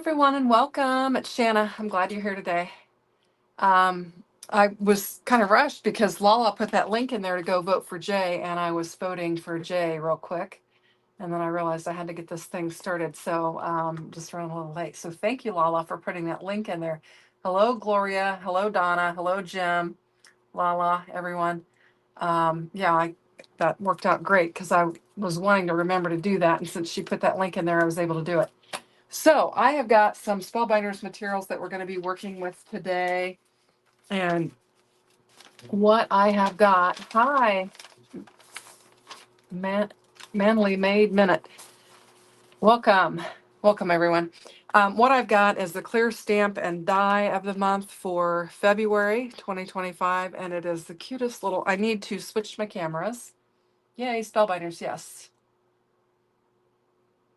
everyone, and welcome. It's Shanna. I'm glad you're here today. Um, I was kind of rushed because Lala put that link in there to go vote for Jay, and I was voting for Jay real quick. And then I realized I had to get this thing started, so just running a little late. So thank you, Lala, for putting that link in there. Hello, Gloria. Hello, Donna. Hello, Jim. Lala, everyone. That worked out great because I was wanting to remember to do that, and since she put that link in there, I was able to do it. So I have got some Spellbinders materials that we're going to be working with today. And what I have got, hi, Manly Maid Minute. Welcome. Welcome, everyone. What I've got is the clear stamp and die of the month for February 2025. And it is the cutest little, I need to switch my cameras. Yay, Spellbinders, yes.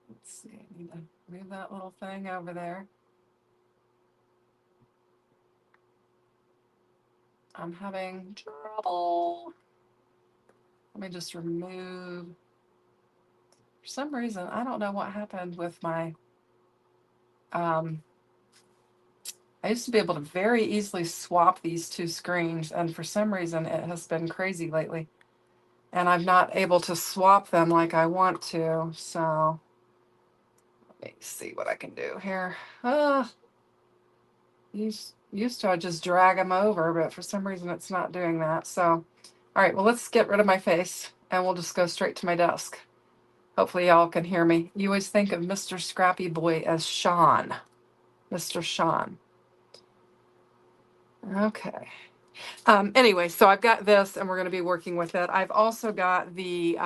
Let's see, I need to move that little thing over there. I'm having trouble. Let me just remove. For some reason, I don't know what happened with my. I used to be able to very easily swap these two screens, and for some reason, it has been crazy lately. And I'm not able to swap them like I want to. So let me see what I can do here. Used to I just drag them over, but for some reason, it's not doing that. So, all right, well, let's get rid of my face, and we'll just go straight to my desk. Hopefully y'all can hear me. You always think of Mr. Scrappy Boy as Sean. Mr. Sean. Okay. Anyway, so I've got this and we're going to be working with it. I've also got the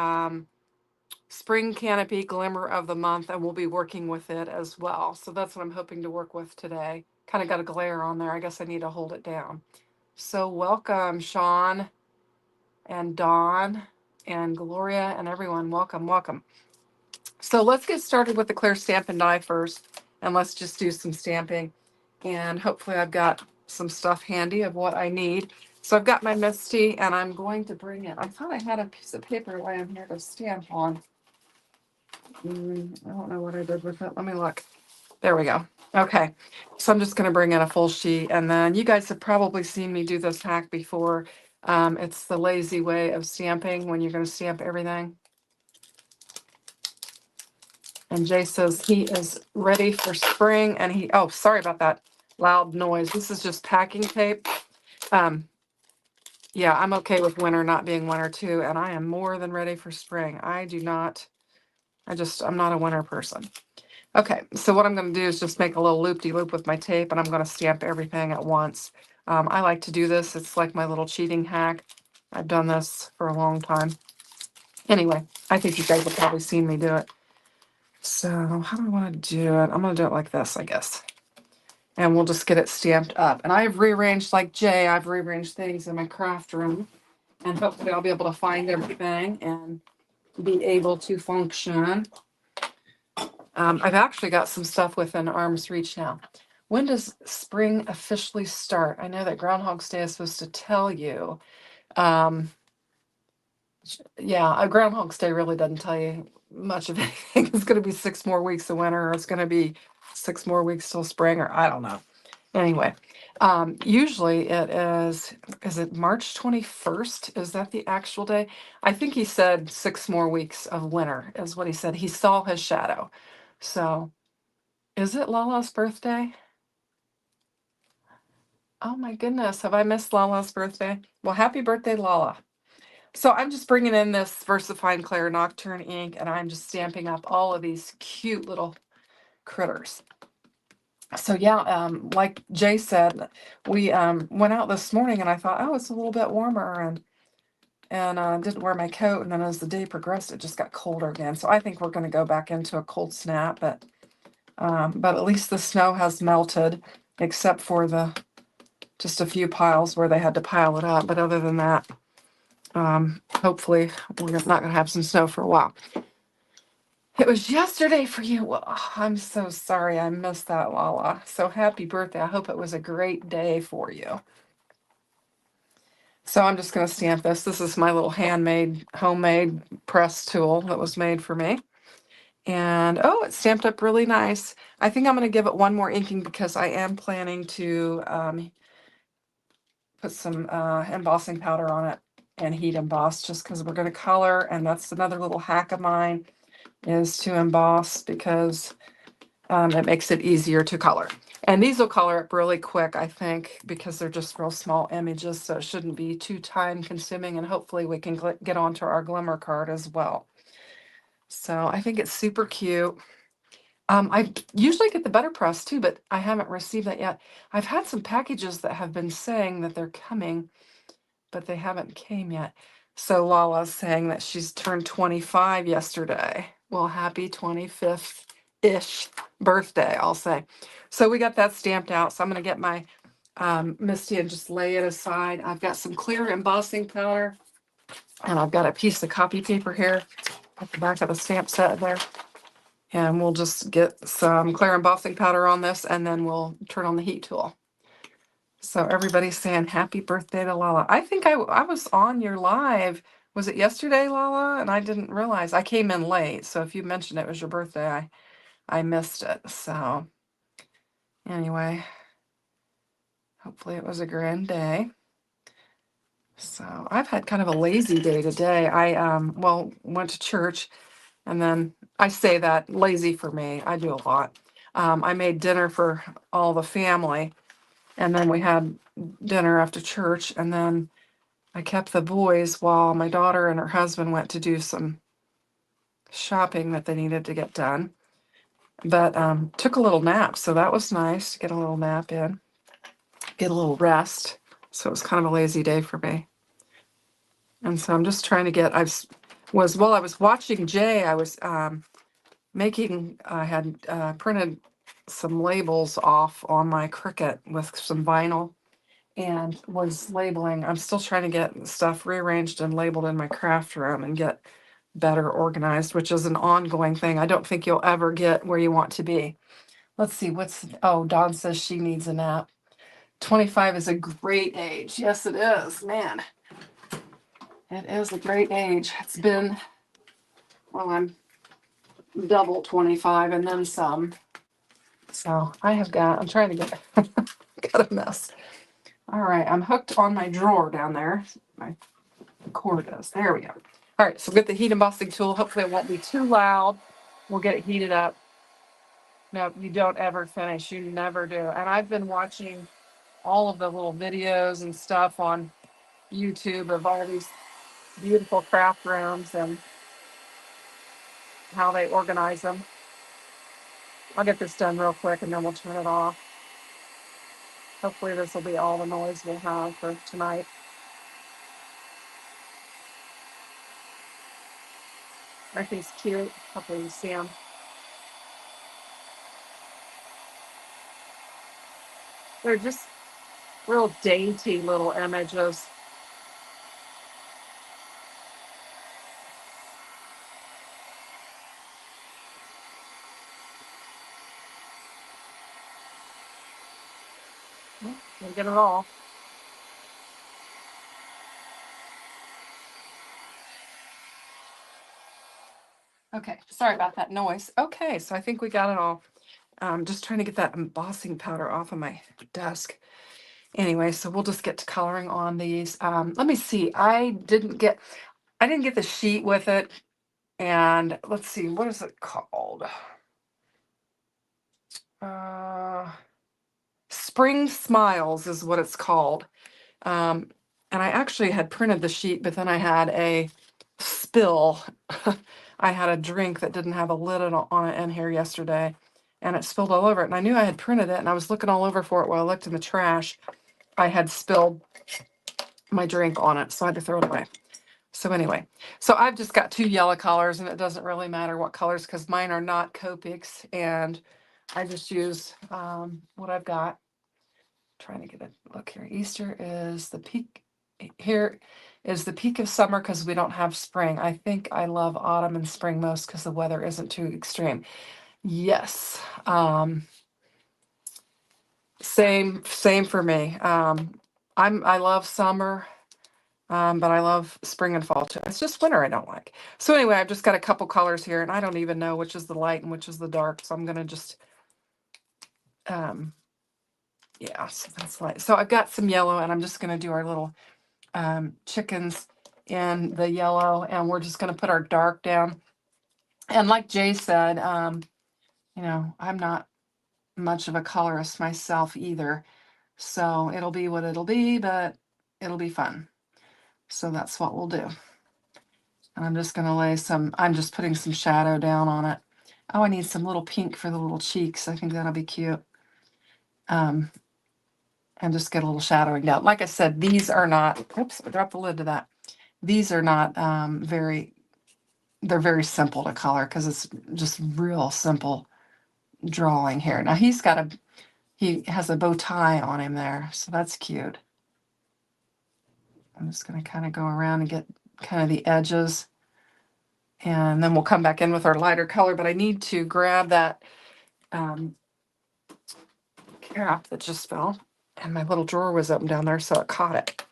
Spring Canopy Glimmer of the Month, and we'll be working with it as well. So that's what I'm hoping to work with today. Kind of got a glare on there. I guess I need to hold it down. So welcome, Sean and Dawn and Gloria and everyone. Welcome, welcome. So let's get started with the clear stamp and die first, and let's just do some stamping. And hopefully I've got some stuff handy of what I need. So I've got my Misty, and I'm going to bring it. I thought I had a piece of paper laying here to stamp on. I don't know what I did with it. Let me look. There we go. Okay, so I'm just going to bring in a full sheet, and then you guys have probably seen me do this hack before. It's the lazy way of stamping when you're going to stamp everything. And Jay says he is ready for spring, and oh, sorry about that loud noise. This is just packing tape. Yeah, I'm okay with winter not being winter too, and I am more than ready for spring. I'm not a winter person. Okay, so what I'm going to do is just make a little loop-de-loop with my tape, and I'm going to stamp everything at once. I like to do this. It's like my little cheating hack. I've done this for a long time. Anyway, I think you guys have probably seen me do it. So how do I want to do it? I'm going to do it like this, I guess. And we'll just get it stamped up. And I've rearranged, like Jay, I've rearranged things in my craft room. And hopefully I'll be able to find everything and be able to function. I've actually got some stuff within arm's reach now. When does spring officially start? I know that Groundhog's Day is supposed to tell you. Yeah, Groundhog's Day really doesn't tell you much of anything. It's going to be 6 more weeks of winter, or it's going to be 6 more weeks till spring, or I don't know. Anyway, usually is it March 21st? Is that the actual day? I think he said 6 more weeks of winter is what he said. He saw his shadow. So is it Lala's birthday? Oh my goodness, have I missed Lala's birthday? Well, happy birthday, Lala. So I'm just bringing in this VersaFine Clair Nocturne ink, and I'm just stamping up all of these cute little critters. So yeah, like Jay said, we went out this morning, and I thought, oh, it's a little bit warmer, and didn't wear my coat. And then as the day progressed, it just got colder again. So I think we're going to go back into a cold snap. But at least the snow has melted, except for just a few piles where they had to pile it up. But other than that, hopefully we're not going to have some snow for a while. It was yesterday for you. Well, I'm so sorry I missed that, Lala. So happy birthday. I hope it was a great day for you. So I'm just going to stamp this. This is my little handmade, homemade press tool that was made for me. And oh, it's stamped up really nice. I think I'm going to give it one more inking because I am planning to put some embossing powder on it and heat emboss just because we're going to color. And that's another little hack of mine, is to emboss because it makes it easier to color. And these will color up really quick, I think, because they're just real small images, so it shouldn't be too time consuming, and hopefully we can get onto our glimmer card as well. So I think it's super cute. I usually get the butter press too, but I haven't received that yet. I've had some packages that have been saying that they're coming, but they haven't came yet. So Lala's saying that she's turned 25 yesterday. Well, happy 25th-ish birthday, I'll say. So we got that stamped out. So I'm going to get my Misty and just lay it aside. I've got some clear embossing powder, and I've got a piece of copy paper here at the back of the stamp set there. And we'll just get some clear embossing powder on this, and then we'll turn on the heat tool. So everybody's saying happy birthday to Lala. I think I was on your live. Was it yesterday, Lala? And I didn't realize. I came in late. So if you mentioned it was your birthday, I missed it. So anyway, hopefully it was a grand day. So I've had kind of a lazy day today. I well, went to church, and then I say that lazy for me. I do a lot. I made dinner for all the family, and then we had dinner after church, and then I kept the boys while my daughter and her husband went to do some shopping that they needed to get done. But took a little nap, so that was nice to get a little nap in, get a little rest. So it was kind of a lazy day for me. And so I'm just trying to get, while I was watching Jay, I was I had printed some labels off on my Cricut with some vinyl and was labeling. I'm still trying to get stuff rearranged and labeled in my craft room and get better organized, which is an ongoing thing. I don't think you'll ever get where you want to be. Let's see, oh, Dawn says she needs a nap. 25 is a great age. Yes, it is, man. It is a great age. It's been, well, I'm double 25 and then some. So I'm trying to get, got a mess. All right, I'm hooked on my drawer down there. My cord is. There we go. All right, so get the heat embossing tool. Hopefully it won't be too loud. We'll get it heated up. No, you don't ever finish. You never do. And I've been watching all of the little videos and stuff on YouTube of all these beautiful craft rooms and how they organize them. I'll get this done real quick and then we'll turn it off. Hopefully this will be all the noise we'll have for tonight. I think it's cute. Hopefully you see them. They're just real dainty little images. We'll get it all. Okay, sorry about that noise. Okay, so I think we got it all. Just trying to get that embossing powder off of my desk. Anyway, so we'll just get to coloring on these. Let me see. I didn't get the sheet with it. And let's see, what is it called? Spring Smiles is what it's called. And I actually had printed the sheet, but then I had a spill. I had a drink that didn't have a lid on it in here yesterday, and it spilled all over it. And I knew I had printed it, and I was looking all over for it while I looked in the trash. I had spilled my drink on it, so I had to throw it away. So anyway, so I've just got 2 yellow colors, and it doesn't really matter what colors because mine are not Copics, and I just use what I've got. Trying to get a look here. Easter is the peak. Here is the peak of summer because we don't have spring. I think I love autumn and spring most because the weather isn't too extreme. Yes. Same for me. I love summer. But I love spring and fall too. It's just winter I don't like. So anyway, I've just got a couple colors here, and I don't even know which is the light and which is the dark. So I'm gonna just, yeah, so that's light. So I've got some yellow, and I'm just gonna do our little chickens in the yellow, and we're just gonna put our dark down. And like Jay said, you know, I'm not much of a colorist myself either. So it'll be what it'll be, but it'll be fun. So that's what we'll do. And I'm just going to lay some, I'm just putting some shadow down on it. Oh, I need some little pink for the little cheeks. I think that'll be cute. And just get a little shadowing down. Like I said, these are not, oops, I dropped the lid to that. These are not they're very simple to color because it's just real simple drawing here. Now he has a bow tie on him there, so that's cute. I'm just going to kind of go around and get kind of the edges. And then we'll come back in with our lighter color, but I need to grab that cap that just fell. And my little drawer was open down there, so it caught it.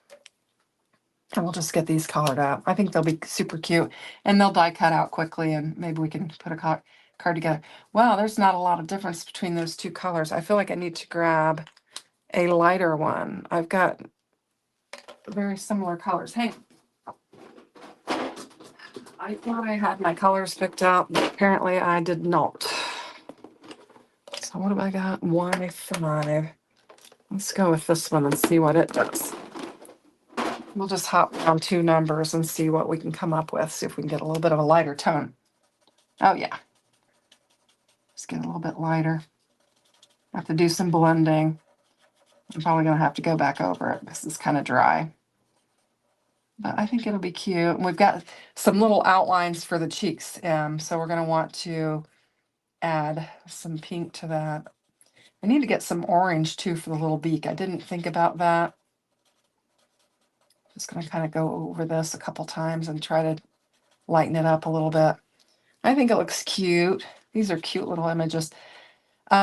And we'll just get these colored up. I think they'll be super cute. And they'll die cut out quickly, and maybe we can put a card together. Wow, there's not a lot of difference between those two colors. I feel like I need to grab a lighter one. I've got very similar colors. Hey, I thought I had my colors picked out, but apparently I did not. So what have I got? Y5. Let's go with this one and see what it does. We'll just hop down 2 numbers and see what we can come up with. See if we can get a little bit of a lighter tone. Oh yeah. Just get a little bit lighter. Have to do some blending. I'm probably going to have to go back over it. This is kind of dry. But I think it'll be cute. And we've got some little outlines for the cheeks. So we're going to want to add some pink to that. I need to get some orange too for the little beak. I didn't think about that. Just going to kind of go over this a couple times and try to lighten it up a little bit. I think it looks cute. These are cute little images.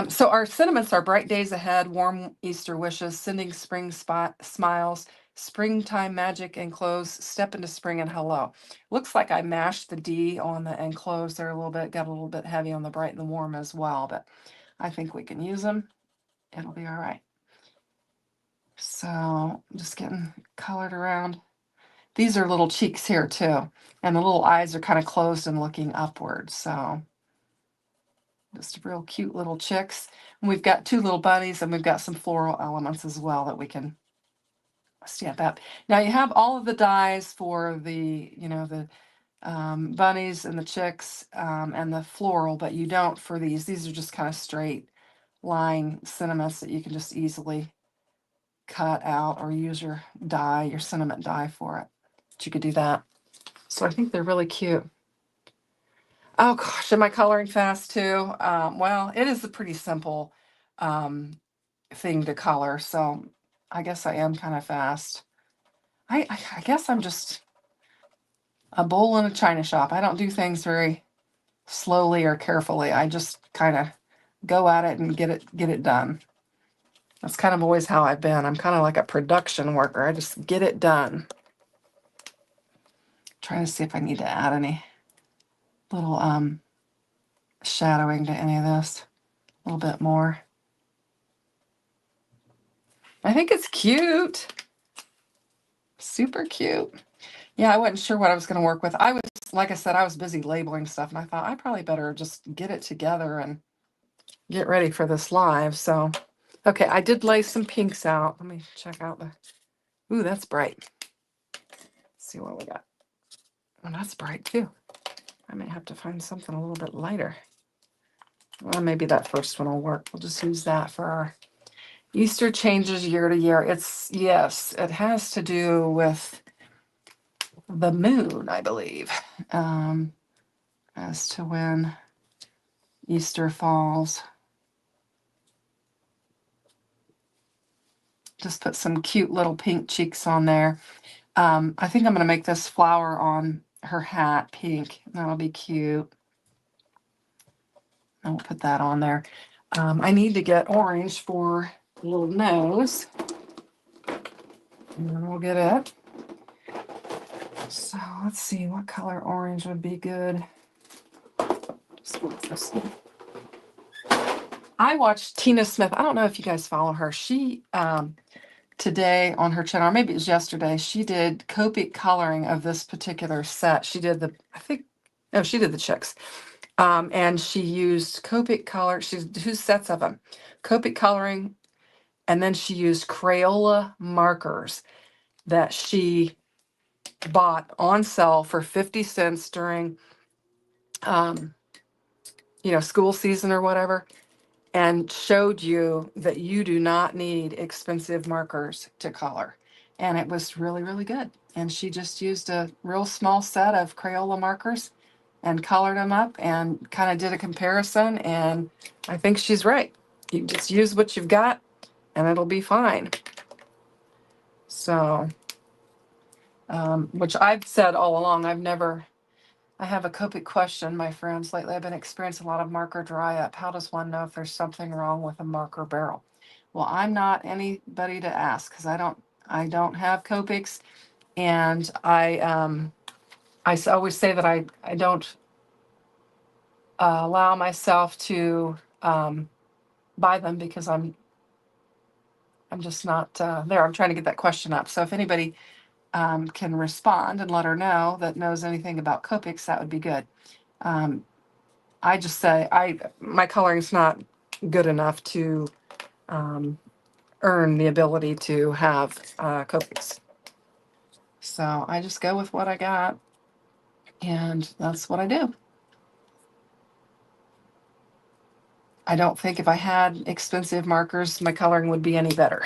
So our sentiments are bright days ahead, warm Easter wishes, sending spring smiles, springtime magic enclose, step into spring and hello. Looks like I mashed the D on the enclose there a little bit, got a little bit heavy on the bright and the warm as well, but I think we can use them. It'll be all right. So I'm just getting colored around. These are little cheeks here too, and the little eyes are kind of closed and looking upward. So just real cute little chicks. And we've got 2 little bunnies, and we've got some floral elements as well that we can stamp up. Now you have all of the dies for the, you know, the bunnies and the chicks and the floral, but you don't for these. These are just kind of straight line sentiments that you can just easily cut out or use your die, your sentiment die for it. But you could do that. So I think they're really cute. Oh gosh, am I coloring fast too? Well, it is a pretty simple thing to color, so I guess I am kind of fast. I guess I'm just a bull in a china shop. I don't do things very slowly or carefully. I just kind of go at it and get it done. That's kind of always how I've been. I'm kind of like a production worker. I just get it done. Trying to see if I need to add any little shadowing to any of this. A little bit more. I think it's cute. Super cute. Yeah, I wasn't sure what I was going to work with. I was, like I said, I was busy labeling stuff, and I thought I probably better just get it together and get ready for this live. So, okay, I did lay some pinks out. Let me check out the, ooh, that's bright. Let's see what we got. Oh, that's bright too. I may have to find something a little bit lighter. Well, maybe that first one will work. We'll just use that for our Easter changes year to year. It's, yes, it has to do with the moon, I believe, as to when Easter falls. Just put some cute little pink cheeks on there. I think I'm going to make this flower on her hat pink. That'll be cute. I'll put that on there. I need to get orange for the little nose. And then we'll get it. So let's see, what color orange would be good? I watched Tina Smith. I don't know if you guys follow her. She today on her channel, or maybe it was yesterday, she did Copic coloring of this particular set. She did the, I think, no, she did the chicks. And she used Copic color. She's two sets of them, Copic coloring, and then she used Crayola markers that she bought on sale for 50 cents during, school season or whatever, and showed you that you do not need expensive markers to color. And it was really, really good. And she just used a real small set of Crayola markers and colored them up and kind of did a comparison. And I think she's right. You just use what you've got and it'll be fine. So, which I've said all along, I have a Copic question, my friends. Lately, I've been experiencing a lot of marker dry up. How does one know if there's something wrong with a marker barrel? Well, I'm not anybody to ask because I don't have Copics, and I always say that I don't allow myself to buy them because I'm just not there. I'm trying to get that question up. So if anybody can respond and let her know that knows anything about Copics, that would be good. I just say my coloring's not good enough to earn the ability to have Copics. So I just go with what I got, and that's what I do. I don't think if I had expensive markers, my coloring would be any better.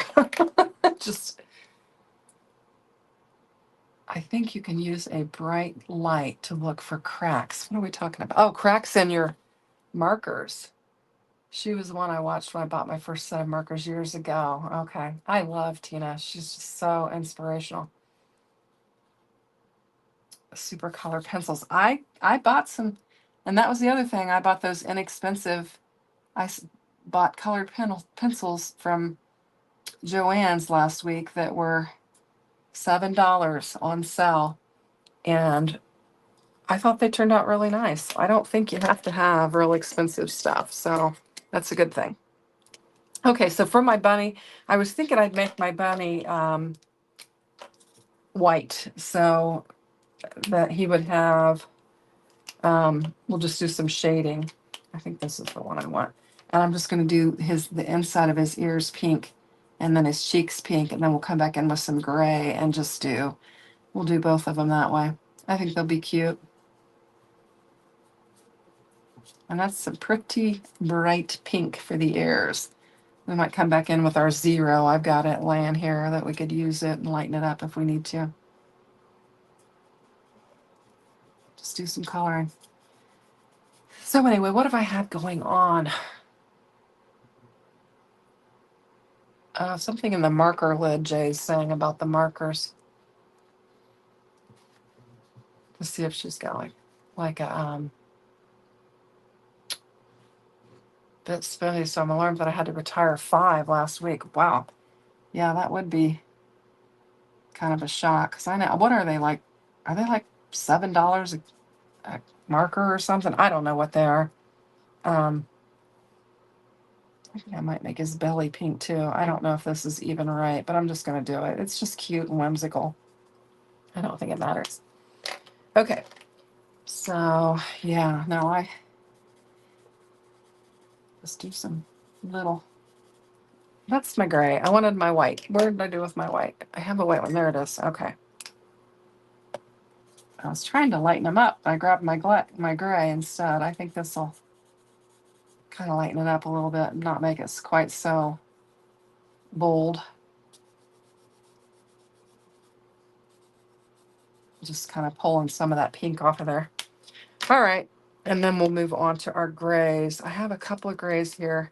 I think you can use a bright light to look for cracks. What are we talking about? Oh, cracks in your markers. She was the one I watched when I bought my first set of markers years ago. Okay. I love Tina. She's just so inspirational. Super color pencils. I bought some, and that was the other thing. I bought those inexpensive, bought colored pencils from Joann's last week that were $7 on sale. And I thought they turned out really nice. I don't think you have to have real expensive stuff. So that's a good thing. Okay, so for my bunny, I was thinking I'd make my bunny white so that he would have, we'll just do some shading. I think this is the one I want. And I'm just going to do the inside of his ears pink and then his cheeks pink, and then we'll come back in with some gray and we'll do both of them that way. I think they'll be cute. And that's some pretty bright pink for the ears. We might come back in with our 0. I've got it laying here that we could use it and lighten it up if we need to. Just do some coloring. So anyway, what have I had going on? Something in the marker lid Jay's saying about the markers. Let's see if she's got like a bit spinny. So I'm alarmed that I had to retire 5 last week. Wow. Yeah, that would be kind of a shock. Because I know, what are they like? Are they like $7 a marker or something? I don't know what they are. I think I might make his belly pink too. I don't know if this is even right, but I'm just going to do it. It's just cute and whimsical. I don't think it matters. Okay. So, yeah, no, I just do some little. That's my gray. I wanted my white. Where did I do with my white? I have a white one. There it is. Okay. I was trying to lighten them up. I grabbed my gray instead. I think this will kind of lighten it up a little bit and not make it quite so bold. Just kind of pulling some of that pink off of there. All right. And then we'll move on to our grays. I have a couple of grays here.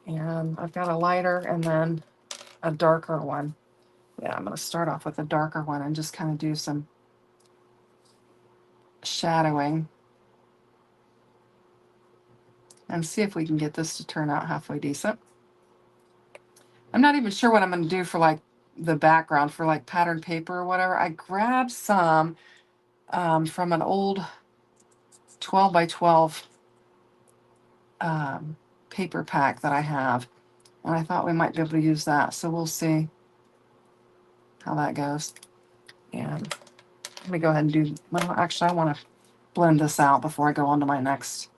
And I've got a lighter and then a darker one. Yeah, I'm going to start off with a darker one and just kind of do some shadowing and see if we can get this to turn out halfway decent. I'm not even sure what I'm going to do for like the background for like pattern paper or whatever. I grabbed some from an old 12 by 12 paper pack that I have. And I thought we might be able to use that. So we'll see how that goes. And let me go ahead and do, well, actually, I want to blend this out before I go on to my next.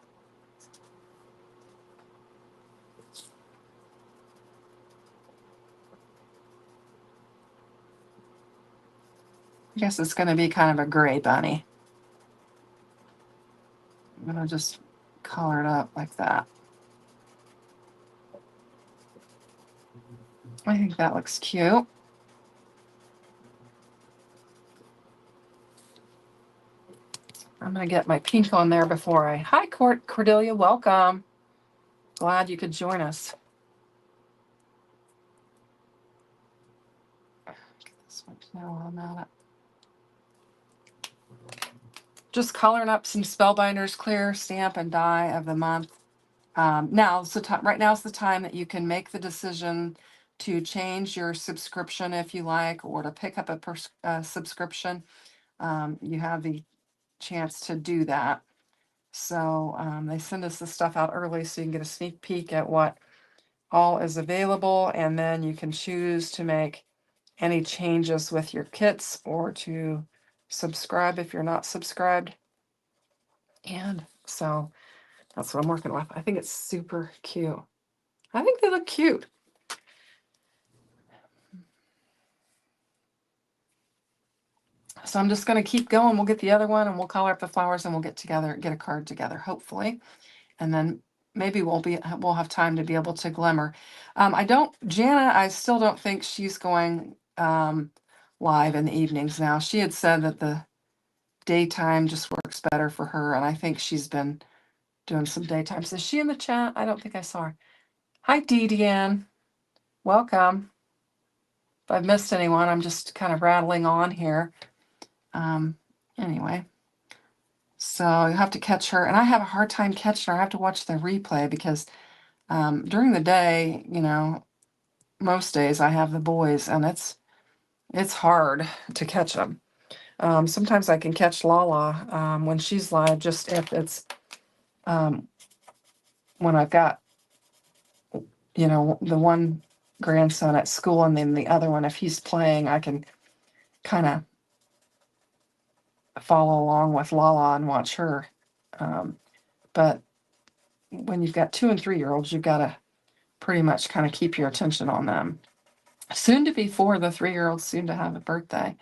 I guess it's going to be kind of a gray bunny. I'm going to just color it up like that. I think that looks cute. I'm going to get my pink on there before I... Hi, Cordelia, welcome. Glad you could join us. Get this one now while I'm at it. Just coloring up some Spellbinders, clear, stamp, and die of the month. Now, so right now is the time that you can make the decision to change your subscription if you like, or to pick up a subscription. You have the chance to do that. So they send us the stuff out early so you can get a sneak peek at what all is available, and then you can choose to make any changes with your kits or to subscribe if you're not subscribed. And so that's what I'm working with. I think it's super cute. I think they look cute. So I'm just going to keep going. We'll get the other one and we'll color up the flowers and we'll get a card together, hopefully. And then maybe we'll have time to be able to glimmer. Jana, I still don't think she's going live in the evenings now. She had said that the daytime just works better for her, and I think she's been doing some daytime. Is she in the chat? I don't think I saw her. Hi, Dee Deanne. Welcome. If I've missed anyone, I'm just kind of rattling on here. Anyway, so you have to catch her, and I have a hard time catching her. I have to watch the replay because during the day, most days I have the boys, and it's hard to catch them. Sometimes I can catch Lala when she's live, just if it's when I've got, the one grandson at school, and then the other one, if he's playing, I can kind of follow along with Lala and watch her. But when you've got 2 and 3-year-olds, you've got to pretty much kind of keep your attention on them. Soon to be 4, the 3-year-old's soon to have a birthday.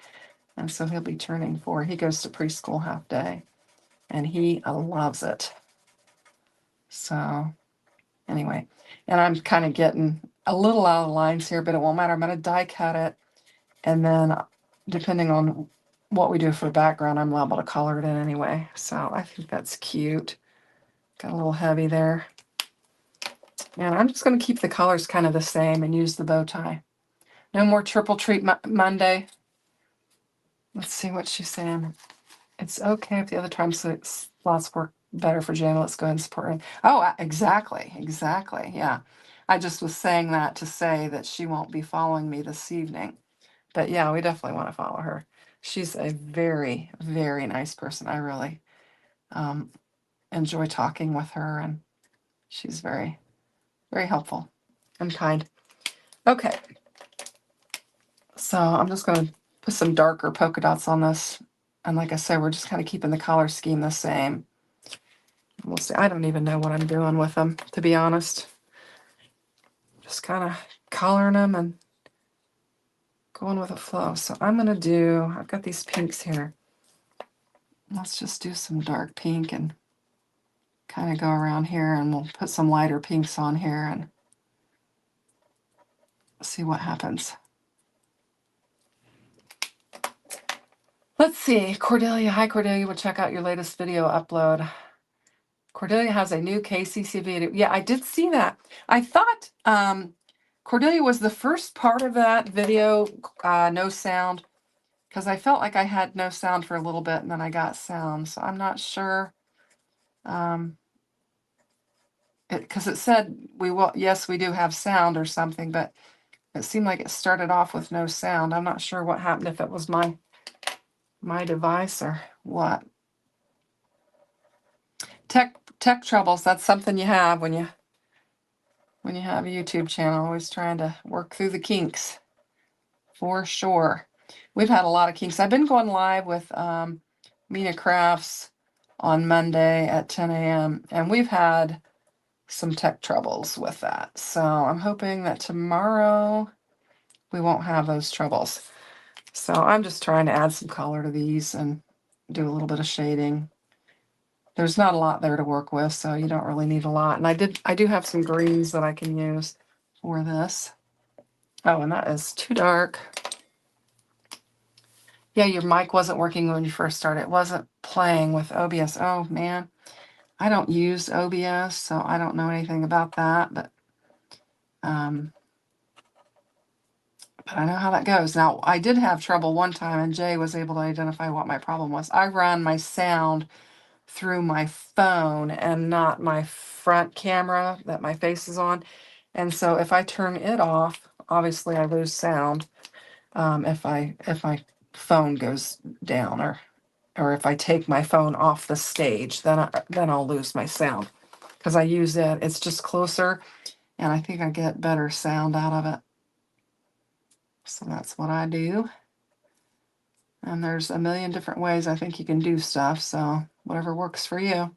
And so he'll be turning 4. He goes to preschool half day, and he loves it. So anyway, and I'm kind of getting a little out of the lines here, but it won't matter. I'm going to die cut it. And then depending on what we do for background, I'm liable to color it in anyway. So I think that's cute. Got a little heavy there. And I'm just going to keep the colors kind of the same and use the bow tie. No more triple treat Monday. Let's see what she's saying. It's okay if the other time slots work better for Jana. Let's go ahead and support her. Oh, exactly. Yeah. I just was saying that to say that she won't be following me this evening. But yeah, we definitely want to follow her. She's a very, very nice person. I really enjoy talking with her, and she's very, very helpful and kind. Okay. So I'm just going to put some darker polka dots on this. And like I said, we're just kind of keeping the color scheme the same. We'll see. I don't even know what I'm doing with them, to be honest. Just kind of coloring them and going with the flow. So I'm going to I've got these pinks here. Let's just do some dark pink and kind of go around here, and we'll put some lighter pinks on here and see what happens. Let's see. Cordelia. Hi, Cordelia. We'll check out your latest video upload. Cordelia has a new KCC video. Yeah, I did see that. I thought Cordelia was the first part of that video, no sound, because I felt like I had no sound for a little bit, and then I got sound. So I'm not sure. Because it said yes, we do have sound or something, but It seemed like it started off with no sound. I'm not sure what happened, if it was my device or what. Tech troubles, that's something you have when you have a YouTube channel, always trying to work through the kinks, for sure. We've had a lot of kinks. I've been going live with Mina Crafts on Monday at 10 a.m. and we've had some tech troubles with that. So I'm hoping that tomorrow we won't have those troubles. So I'm just trying to add some color to these and do a little bit of shading. There's not a lot there to work with, so you don't really need a lot. And I do have some greens that I can use for this. Oh, and that is too dark. Yeah, your mic wasn't working when you first started. It wasn't playing with OBS. Oh, man. I don't use OBS, so I don't know anything about that, but I know how that goes. Now, I did have trouble one time, and Jay was able to identify what my problem was. I ran my sound through my phone and not my front camera that my face is on. And so if I turn it off, obviously I lose sound. If my phone goes down, or if I take my phone off the stage, then I'll lose my sound, because I use it. It's just closer, and I think I get better sound out of it. So that's what I do. And there's a million different ways I think you can do stuff, so whatever works for you.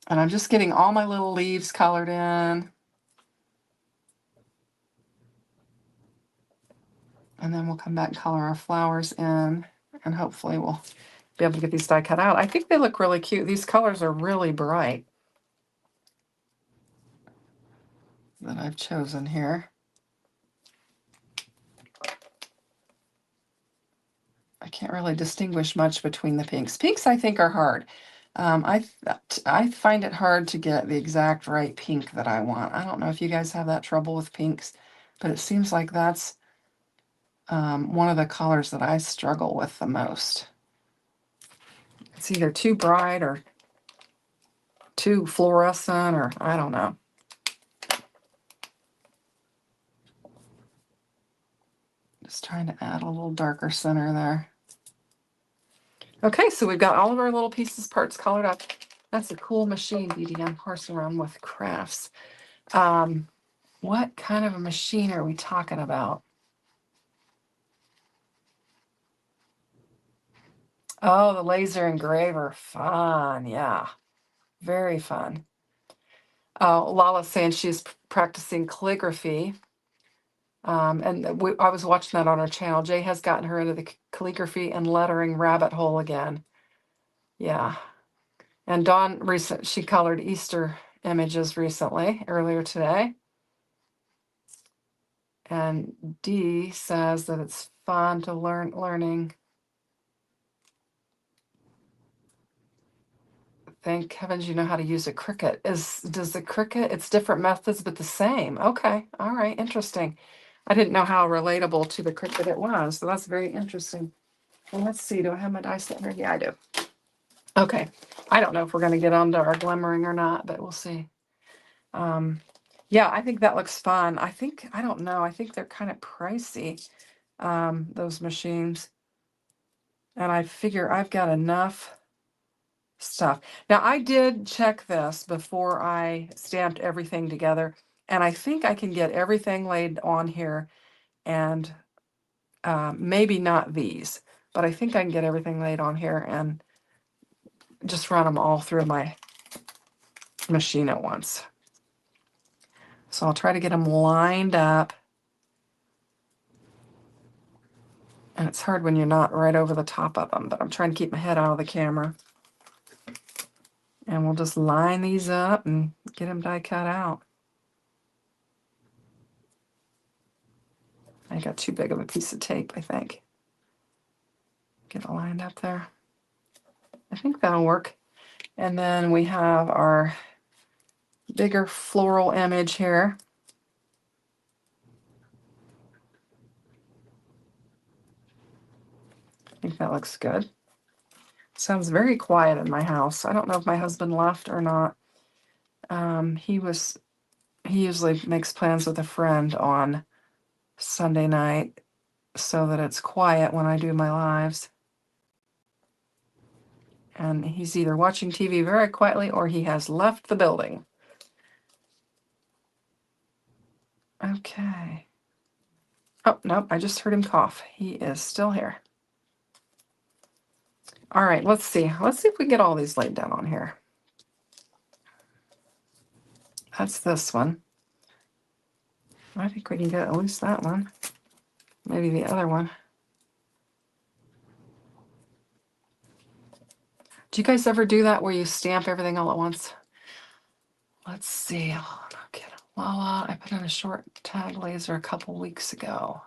And I'm just getting all my little leaves colored in. And then we'll come back and color our flowers in, and hopefully we'll be able to get these die cut out. I think they look really cute. These colors are really bright that I've chosen here. I can't really distinguish much between the pinks. Pinks, I think, are hard. I find it hard to get the exact right pink that I want. I don't know if you guys have that trouble with pinks, but it seems like that's one of the colors that I struggle with the most. It's either too bright or too fluorescent, or I don't know. Just trying to add a little darker center there. Okay, so we've got all of our little pieces, parts colored up. That's a cool machine, BDM, horsing around with crafts. What kind of a machine are we talking about? Oh, the laser engraver. Fun, yeah. Very fun. Lala's saying she's practicing calligraphy. And I was watching that on her channel. Jay has gotten her into the calligraphy and lettering rabbit hole again. Yeah. And Dawn, she colored Easter images recently, earlier today. And Dee says that it's fun to learning. Thank heavens you know how to use a Cricut. Does the Cricut, it's different methods, but the same. Okay, all right, interesting. I didn't know how relatable to the Cricut it was, so that's very interesting. Well, let's see, do I have my die set here? Yeah, I do. Okay, I don't know if we're going to get onto our glimmering or not, but we'll see. Yeah, I think that looks fun. I don't know, I think they're kind of pricey, those machines. And I figure I've got enough stuff. Now, I did check this before I stamped everything together, and I think I can get everything laid on here, and maybe not these, but I think I can get everything laid on here and just run them all through my machine at once. So I'll try to get them lined up. And it's hard when you're not right over the top of them, but I'm trying to keep my head out of the camera. And we'll just line these up and get them die cut out. I got too big of a piece of tape, I think. Get it lined up there. I think that'll work. And then we have our bigger floral image here. I think that looks good. Sounds very quiet in my house. I don't know if my husband left or not. He was he usually makes plans with a friend on Sunday night so that it's quiet when I do my lives. And he's either watching TV very quietly or he has left the building. Okay. Oh, nope, I just heard him cough. He is still here. All right, let's see. Let's see if we get all these laid down on here. That's this one. I think we can get at least that one. Maybe the other one. Do you guys ever do that where you stamp everything all at once? Let's see. Okay, Lala, I put in a short tag laser a couple weeks ago.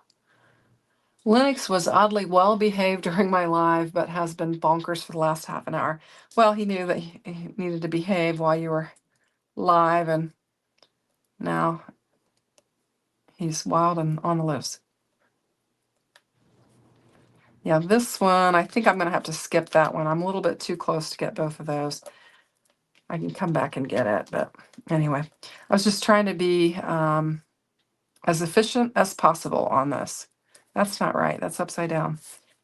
Linux was oddly well behaved during my live, but has been bonkers for the last half an hour. Well, he knew that he needed to behave while you were live, and now he's wild and on the loose. Yeah, this one, I think I'm going to have to skip that one. I'm a little bit too close to get both of those. I can come back and get it, but anyway. I was just trying to be as efficient as possible on this. That's not right. That's upside down.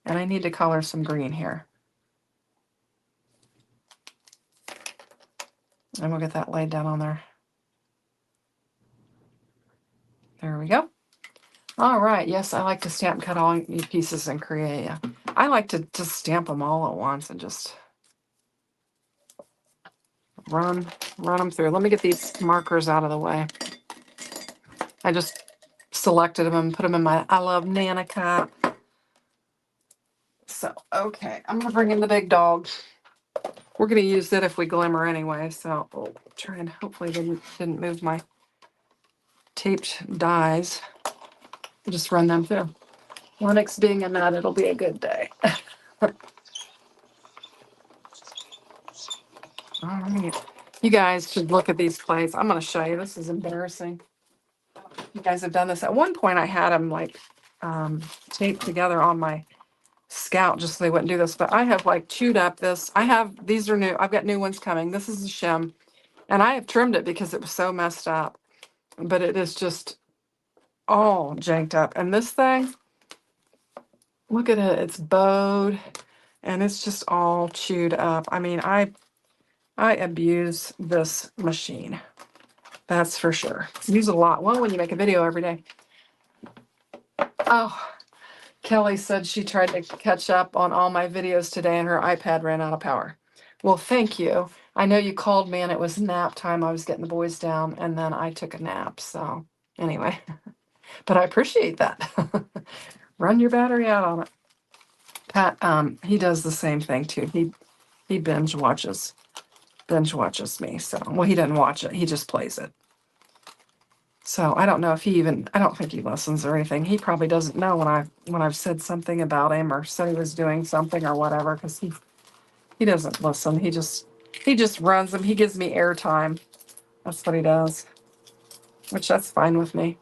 And I need to color some green here. And we'll get that laid down on there. There we go. All right. Yes, I like to stamp cut all pieces and create. I like to just stamp them all at once and just run them through. Let me get these markers out of the way. I just selected them and put them in my I Love Nana cup. So, okay. I'm going to bring in the big dog. We're going to use it if we glimmer anyway. So, I'll try and hopefully didn't move my taped dies. Just run them through. Linux being a nut, it'll be a good day. All right. You guys should look at these plates. I'm going to show you. This is embarrassing. You guys have done this. At one point, I had them like taped together on my Scout just so they wouldn't do this. But I have like chewed up this. These are new. I've got new ones coming. This is a shim. And I have trimmed it because it was so messed up. But it is just all janked up. And this thing, look at it. It's bowed. And it's just all chewed up. I mean, I abuse this machine. That's for sure. Use it a lot. Well, when you make a video every day. Oh, Kelly said she tried to catch up on all my videos today and her iPad ran out of power. Well, thank you. I know you called me and it was nap time. I was getting the boys down and then I took a nap. So anyway, but I appreciate that. Run your battery out on it. Pat, he does the same thing too. He binge watches me. So, well, he doesn't watch it. He just plays it. So I don't know if I don't think he listens or anything. He probably doesn't know when I've said something about him or said he was doing something or whatever, because he doesn't listen. He just runs them. He gives me airtime. That's what he does, which that's fine with me.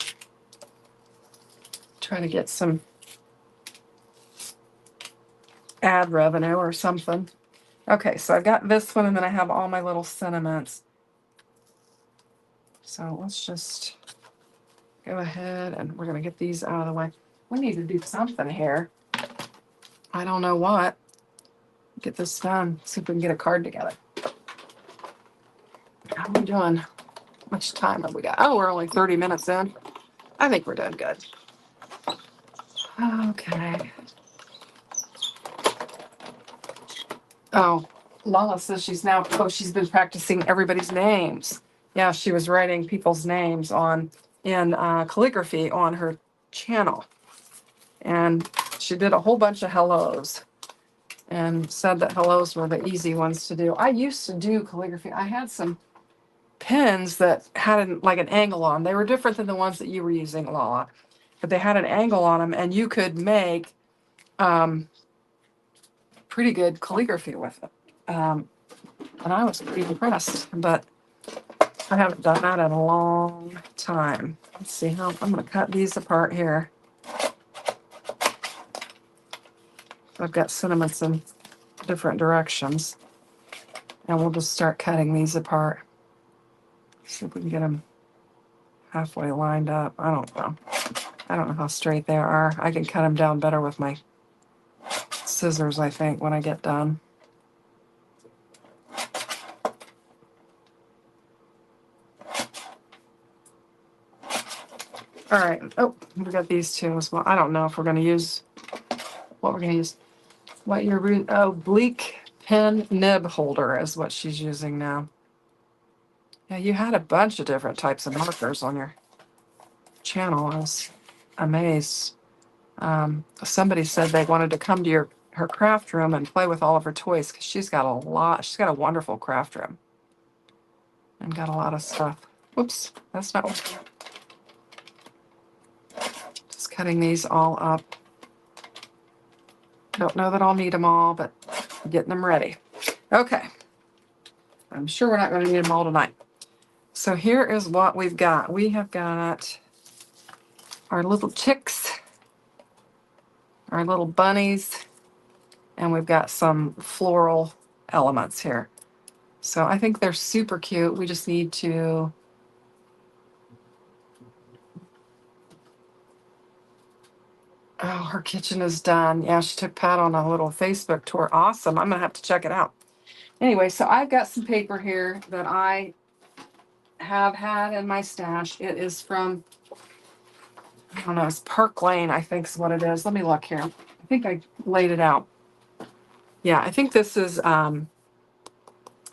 Trying to get some ad revenue or something. Okay, so I've got this one and then I have all my little sentiments. So let's just go ahead and we're going to get these out of the way. We need to do something here. I don't know what. Get this done. See if we can get a card together. How are we doing? How much time have we got? Oh, we're only 30 minutes in. I think we're doing good. Okay. Oh, Lala says she's been practicing everybody's names. Yeah, she was writing people's names in calligraphy on her channel. And she did a whole bunch of hellos and said that hellos were the easy ones to do. I used to do calligraphy. I had some pens that had an angle on. They were different than the ones that you were using, Lala. But they had an angle on them, and you could make pretty good calligraphy with it. And I was pretty impressed. But I haven't done that in a long time. Let's see how I'm going to cut these apart here. I've got sentiments in different directions. And we'll just start cutting these apart. See if we can get them halfway lined up. I don't know. I don't know how straight they are. I can cut them down better with my scissors, I think, when I get done. All right. Oh, we got these two as well. I don't know if we're going to use what we're going to use. What your bleak pen nib holder is what she's using now. Yeah, you had a bunch of different types of markers on your channel. I was amazed. Somebody said they wanted to come to her craft room and play with all of her toys because she's got a lot. She's got a wonderful craft room and got a lot of stuff. Whoops, that's not what. Just cutting these all up. Don't know that I'll need them all, but getting them ready. Okay. I'm sure we're not going to need them all tonight. So here is what we've got. We have got our little chicks, our little bunnies, and we've got some floral elements here. So I think they're super cute. We just need to oh, her kitchen is done. Yeah, she took Pat on a little Facebook tour. Awesome. I'm going to have to check it out. Anyway, so I've got some paper here that I have had in my stash. It is from, I don't know, it's Park Lane, I think is what it is. Let me look here. I think I laid it out. Yeah, I think this is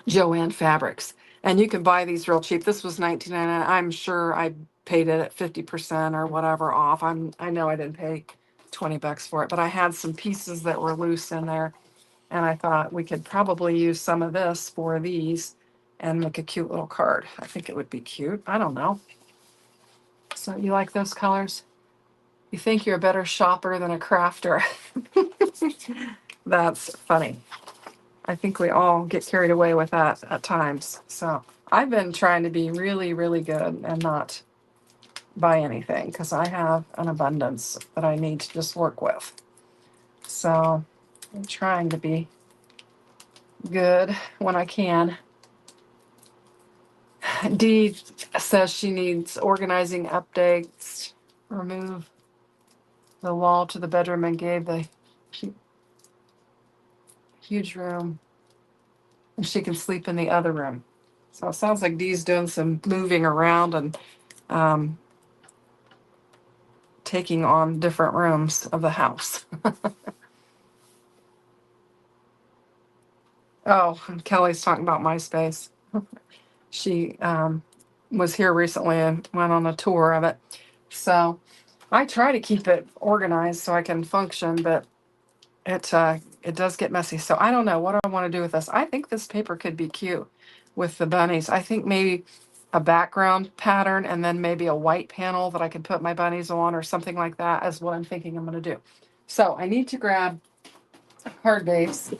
Joann Fabrics. And you can buy these real cheap. This was $19.99. I'm sure I paid it at 50% or whatever off. I know I didn't pay $20 for it, but I had some pieces that were loose in there. And I thought we could probably use some of this for these and make a cute little card. I think it would be cute. I don't know. So you like those colors? You think you're a better shopper than a crafter. That's funny. I think we all get carried away with that at times. So I've been trying to be really, really good and not buy anything because I have an abundance that I need to just work with. So I'm trying to be good when I can. Dee says she needs organizing updates, remove the wall to the bedroom and gave the huge room, and she can sleep in the other room. So it sounds like Dee's doing some moving around and taking on different rooms of the house. Oh, Kelly's talking about MySpace. She was here recently and went on a tour of it. So I try to keep it organized so I can function, but it does get messy. So I don't know what I want to do with this. I think this paper could be cute with the bunnies. I think maybe a background pattern and then maybe a white panel that I could put my bunnies on or something like that is what I'm thinking I'm going to do. So I need to grab a card base,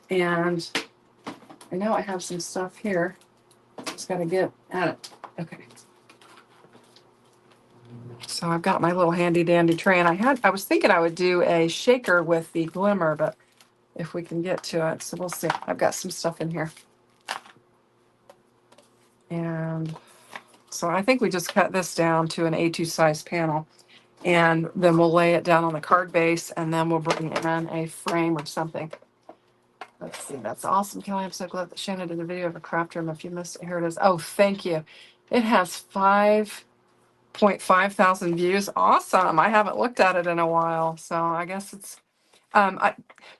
and I know I have some stuff here. Just got to get at it. Okay. So I've got my little handy dandy tray, and I was thinking I would do a shaker with the glimmer, but if we can get to it, so we'll see. I've got some stuff in here. And so I think we just cut this down to an A2 size panel, and then we'll lay it down on the card base, and then we'll bring in a frame or something. Let's see. That's awesome, Kelly. I'm so glad that Shannon did a video of a craft room. If you missed it, here it is. Oh, thank you. It has 5.5 thousand views. Awesome. I haven't looked at it in a while, so I guess it's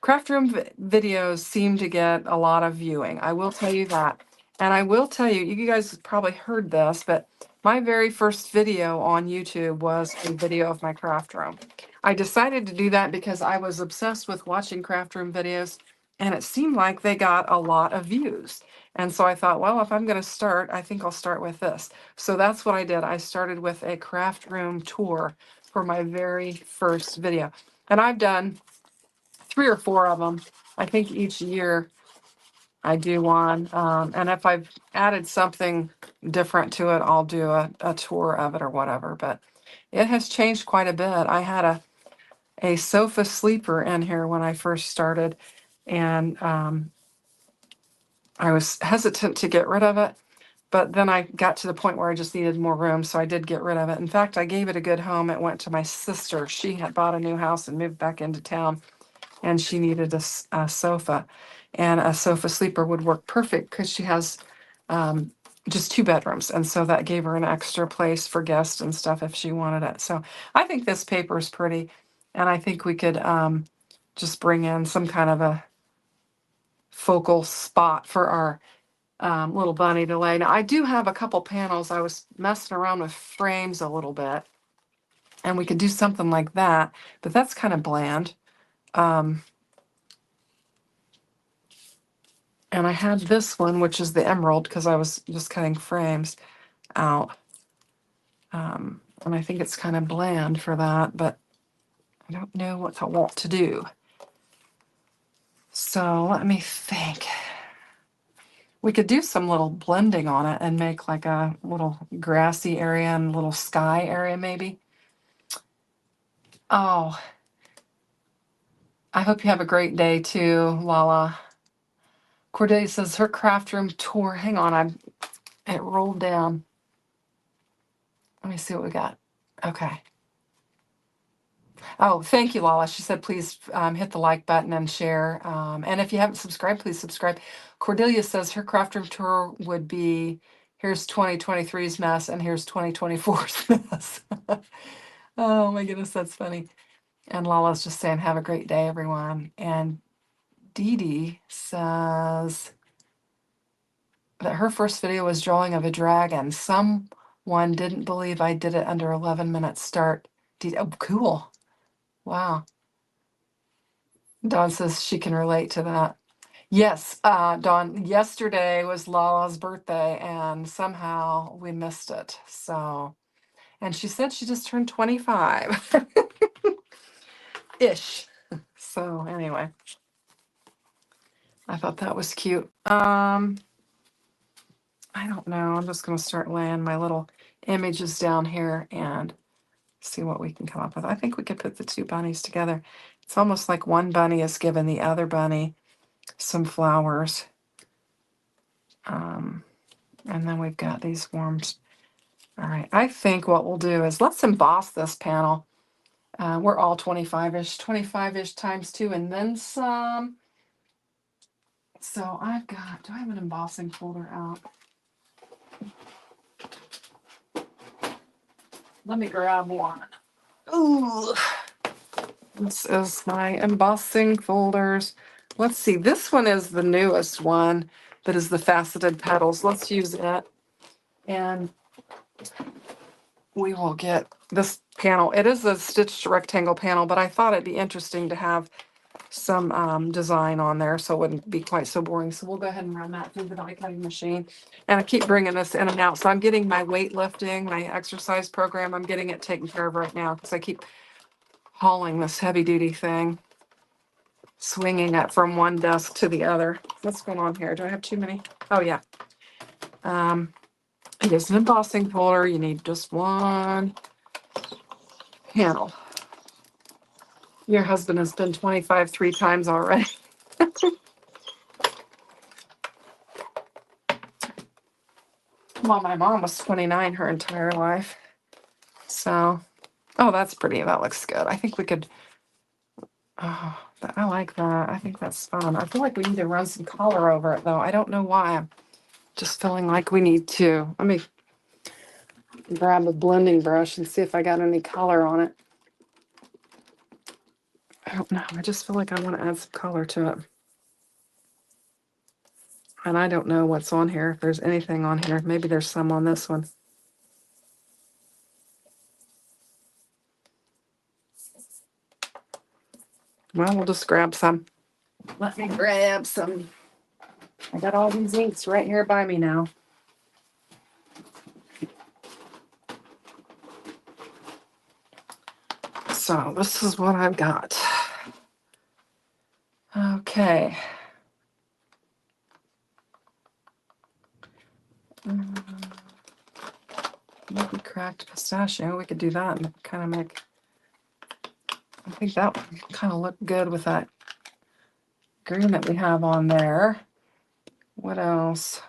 craft room videos seem to get a lot of viewing. I will tell you that. And I will tell you, you guys probably heard this, but my very first video on YouTube was a video of my craft room. I decided to do that because I was obsessed with watching craft room videos, and it seemed like they got a lot of views. And so I thought, well, if I'm going to start, I think I'll start with this. So that's what I did. I started with a craft room tour for my very first video. And I've done 3 or 4 of them. I think each year I do one. And if I've added something different to it, I'll do a tour of it or whatever. But it has changed quite a bit. I had a sofa sleeper in here when I first started, and I was hesitant to get rid of it. But then I got to the point where I just needed more room, so I did get rid of it. In fact, I gave it a good home. It went to my sister. She had bought a new house and moved back into town, and she needed a sofa. And a sofa sleeper would work perfect because she has just 2 bedrooms. And so that gave her an extra place for guests and stuff if she wanted it. So I think this paper is pretty. And I think we could just bring in some kind of a focal spot for our little bunny to lay. Now, I do have a couple panels. I was messing around with frames a little bit, and we could do something like that, but that's kind of bland. And I had this one, which is the emerald, because I was just cutting frames out. And I think it's kind of bland for that, but I don't know what I want to do. So let me think. We could do some little blending on it and make like a little grassy area and a little sky area maybe. Oh, I hope you have a great day too, Lala. Cordelia says her craft room tour. Hang on, it rolled down. Let me see what we got. Okay. Oh, thank you, Lala. She said, please hit the like button and share. And if you haven't subscribed, please subscribe. Cordelia says her craft room tour would be, here's 2023's mess and here's 2024's mess. Oh my goodness, that's funny. And Lala's just saying, have a great day, everyone. And Dee Dee says that her first video was drawing of a dragon. Someone didn't believe I did it under 11 minutes start. Oh, cool. Wow. Dawn says she can relate to that. Yes, Dawn, yesterday was Lala's birthday and somehow we missed it. So, and she said she just turned 25 ish. So anyway, I thought that was cute. I don't know. I'm just going to start laying my little images down here and see what we can come up with. I think we could put the 2 bunnies together. It's almost like one bunny is giving the other bunny some flowers. And then we've got these worms. All right, I think what we'll do is let's emboss this panel. We're all 25-ish times 2 and then some. So I've got, do I have an embossing folder out? Let me grab one. Ooh, this is my embossing folders. Let's see, this one is the newest one that is the faceted petals. Let's use it. And we will get this panel. It is a stitched rectangle panel, but I thought it'd be interesting to have some design on there so it wouldn't be quite so boring. So we'll go ahead and run that through the die cutting machine. And I keep bringing this in and out. So I'm getting my weightlifting, my exercise program, I'm getting it taken care of right now because I keep hauling this heavy duty thing, swinging it from one desk to the other. What's going on here? Do I have too many? Oh yeah. It is an embossing folder. You need just one panel. Your husband has been 25 3 times already. Well, my mom was 29 her entire life. So, oh, that's pretty. That looks good. I think we could, oh, I like that. I think that's fun. I feel like we need to run some color over it, though. I don't know why. I'm just feeling like we need to. Let me grab a blending brush and see if I got any color on it. I don't know. I just feel like I want to add some color to it. And I don't know what's on here, if there's anything on here. Maybe there's some on this one. Well, we'll just grab some. Let me grab some. I got all these inks right here by me now. So this is what I've got. Okay. Maybe cracked pistachio. We could do that and kind of make, I think that would kind of look good with that green that we have on there. What else?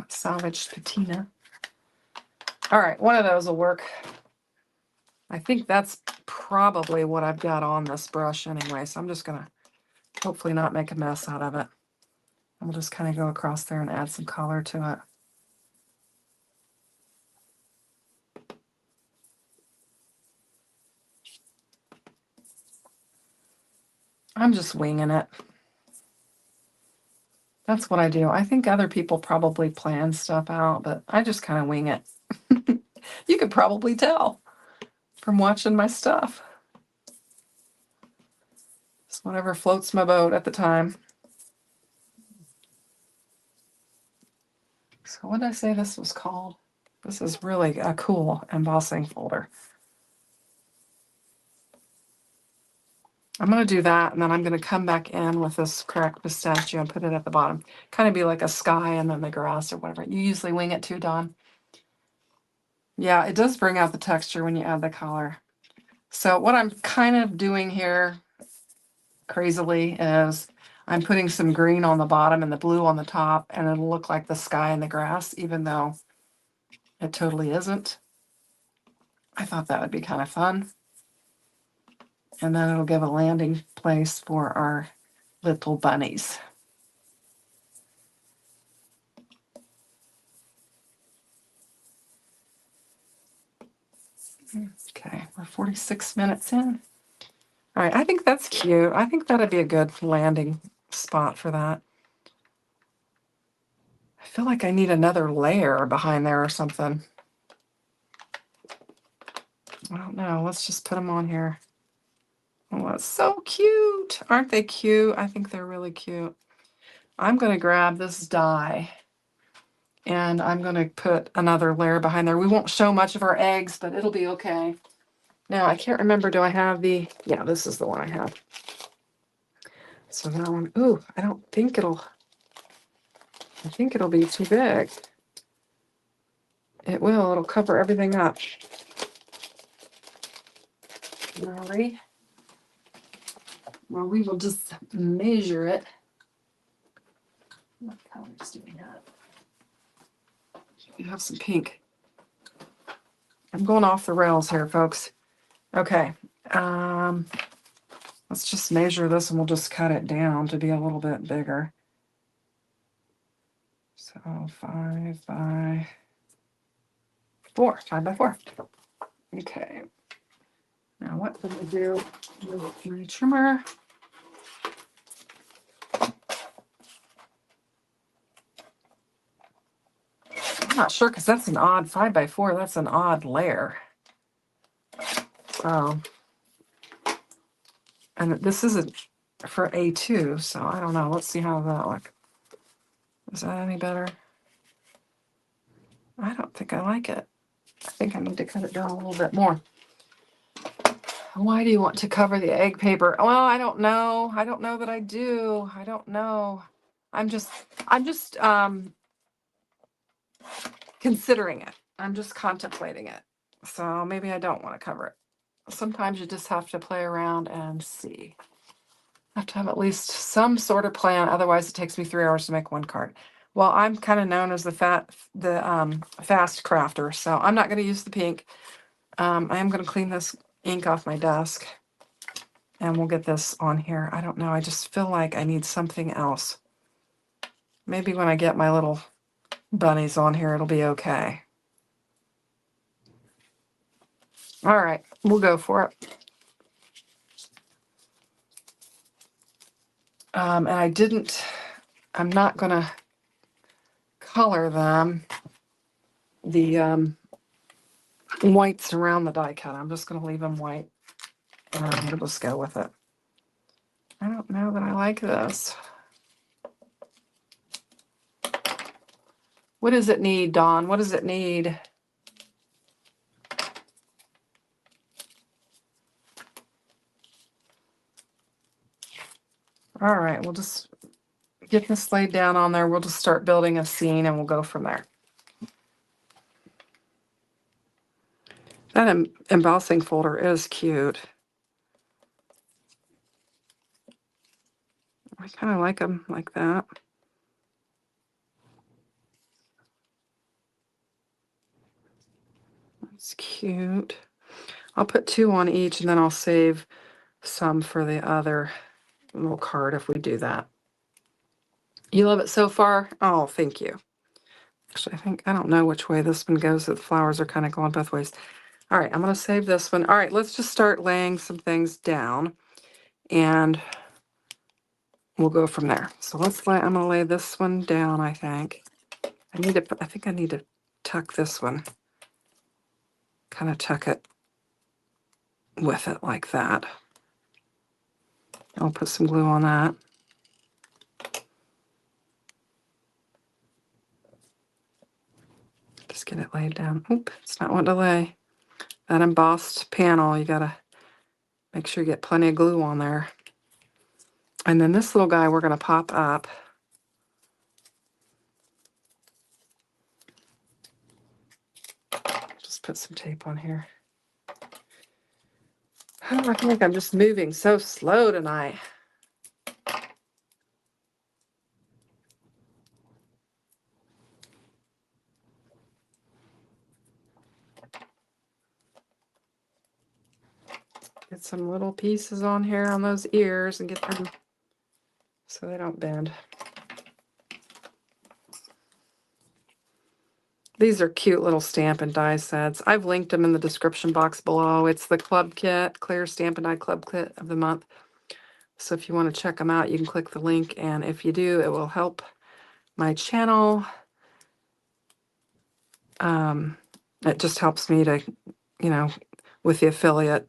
salvaged patina. All right, one of those will work. I think that's probably what I've got on this brush anyway, so I'm just gonna hopefully not make a mess out of it. I'll just kind of go across there and add some color to it. I'm just winging it. That's what I do. I think other people probably plan stuff out, but I just kind of wing it. You could probably tell from watching my stuff. It's whatever floats my boat at the time. So what did I say this was called? This is really a cool embossing folder. I'm going to do that, and then I'm going to come back in with this cracked pistachio and put it at the bottom. Kind of be like a sky and then the grass or whatever. You usually wing it too, Dawn? Yeah, it does bring out the texture when you add the color. So what I'm kind of doing here, crazily, is I'm putting some green on the bottom and the blue on the top, and it'll look like the sky and the grass, even though it totally isn't. I thought that would be kind of fun. And then it'll give a landing place for our little bunnies. Okay, we're 46 minutes in. All right, I think that's cute. I think that'd be a good landing spot for that. I feel like I need another layer behind there or something. I don't know. Let's just put them on here. Oh, that's so cute. Aren't they cute? I think they're really cute. I'm going to grab this die and I'm going to put another layer behind there. We won't show much of our eggs, but it'll be okay. Now, I can't remember, do I have the, yeah, this is the one I have. So that one, ooh, I think it'll be too big. It will, it'll cover everything up. Alright. Well, we will just measure it. What colors do we have? We have some pink. I'm going off the rails here, folks. Okay. Let's just measure this and we'll just cut it down to be a little bit bigger. So 5 by 4. 5 by 4. Okay. Now what do we do with my trimmer? I'm not sure because that's an odd 5 by 4. That's an odd layer. And this isn't for A2, so I don't know. Let's see how that looks. Is that any better? I don't think I like it. I think I need to cut it down a little bit more. Why do you want to cover the egg paper? Well, I don't know. I don't know that I do. I don't know. I'm just considering it. I'm just contemplating it. So maybe I don't want to cover it. Sometimes you just have to play around and see. I have to have at least some sort of plan. Otherwise, it takes me 3 hours to make one card. Well, I'm kind of known as the fast crafter, so I'm not going to use the pink. I am going to clean this ink off my desk, and we'll get this on here. I don't know. I just feel like I need something else. Maybe when I get my little bunnies on here, it'll be okay. All right, we'll go for it. And I'm not going to color them, the whites around the die cut. I'm just going to leave them white, and we'll just go with it. I don't know that I like this. What does it need, Dawn? What does it need? All right, we'll just get this laid down on there. We'll just start building a scene and we'll go from there. That embossing folder is cute. I kind of like them like that. It's cute. I'll put 2 on each and then I'll save some for the other little card if we do that. You love it so far? Oh, thank you. Actually, I don't know which way this one goes. The flowers are kind of going both ways. All right, I'm going to save this one. All right, let's just start laying some things down and we'll go from there. So I'm going to lay this one down, I think. I think I need to tuck this one. Kind of tuck it with it like that. I'll put some glue on that. Just get it laid down. Oop, it's not wanting to lay. That embossed panel, you gotta make sure you get plenty of glue on there. And then this little guy we're gonna pop up. Just put some tape on here. Oh, I feel like I'm just moving so slow tonight. Get some little pieces on here on those ears and get them so they don't bend. These are cute little stamp and die sets. I've linked them in the description box below. It's the club kit, Clear Stamp and Die Club Kit of the month. So if you want to check them out, you can click the link. And if you do, it will help my channel. It just helps me to, with the affiliate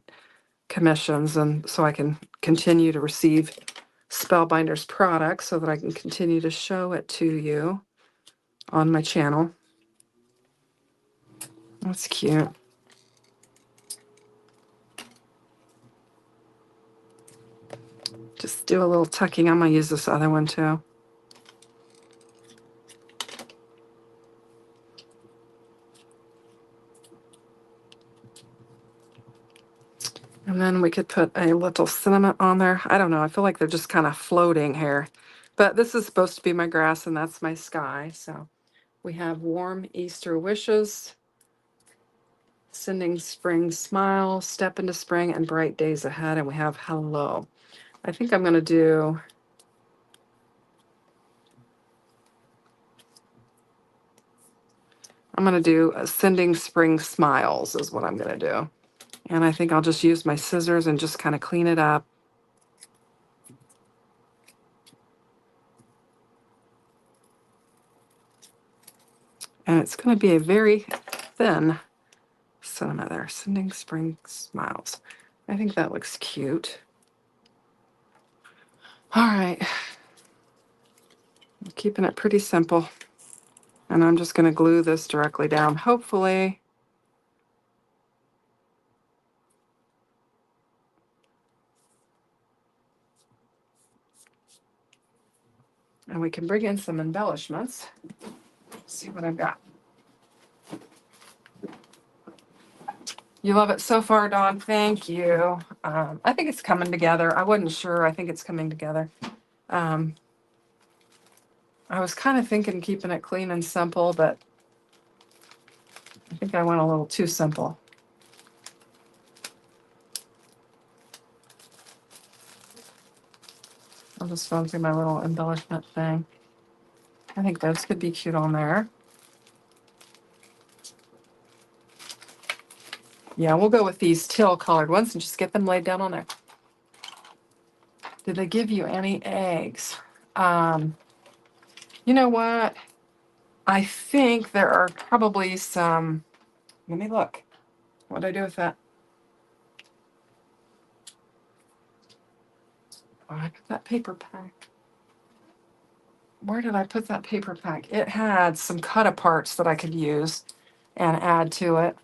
commissions. And so I can continue to receive Spellbinder's products so that I can continue to show it to you on my channel. That's cute. Just do a little tucking. I'm going to use this other one too. And then we could put a little sentiment on there. I don't know. I feel like they're just kind of floating here. But this is supposed to be my grass and that's my sky. So we have warm Easter wishes, sending spring smile, step into spring and bright days ahead. And we have hello. I think I'm going to do sending spring smiles is what I'm going to do. And I think I'll just use my scissors and just kind of clean it up. And it's going to be a very thin sentiment there. Sending spring smiles. I think that looks cute. All right. I'm keeping it pretty simple. And I'm just going to glue this directly down, hopefully. And we can bring in some embellishments. See what I've got. You love it so far, Dawn. Thank you. I think it's coming together. I wasn't sure. I think it's coming together. I was kind of thinking keeping it clean and simple, but I think I went a little too simple. I'm just going through my little embellishment thing. I think those could be cute on there. Yeah, we'll go with these teal colored ones and just get them laid down on there. Did they give you any eggs? You know what? I think there are probably some. Let me look. What did I do with that? Oh, I put that paper pack. Where did I put that paper pack? It had some cut aparts that I could use and add to it.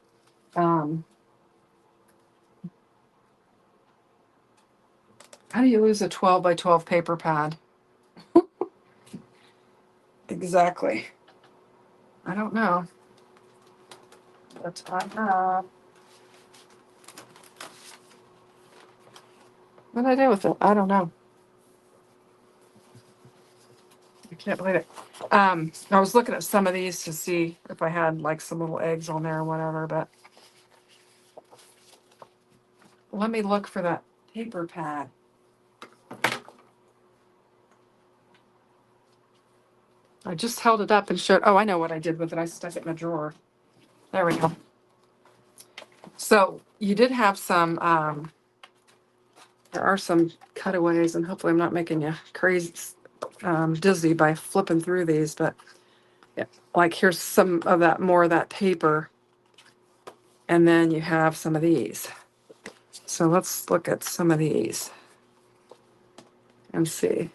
How do you lose a 12 by 12 paper pad? Exactly. I don't know. But I have. What did I do with it? I don't know. I can't believe it. I was looking at some of these to see if I had like some little eggs on there or whatever, but let me look for that paper pad. I just held it up and showed, oh, I know what I did with it. I stuck it in a drawer. There we go. So you did have some, there are some cutaways, and hopefully I'm not making you crazy, dizzy by flipping through these, but yeah, like here's some of that, more of that paper, and then you have some of these. So let's look at some of these and see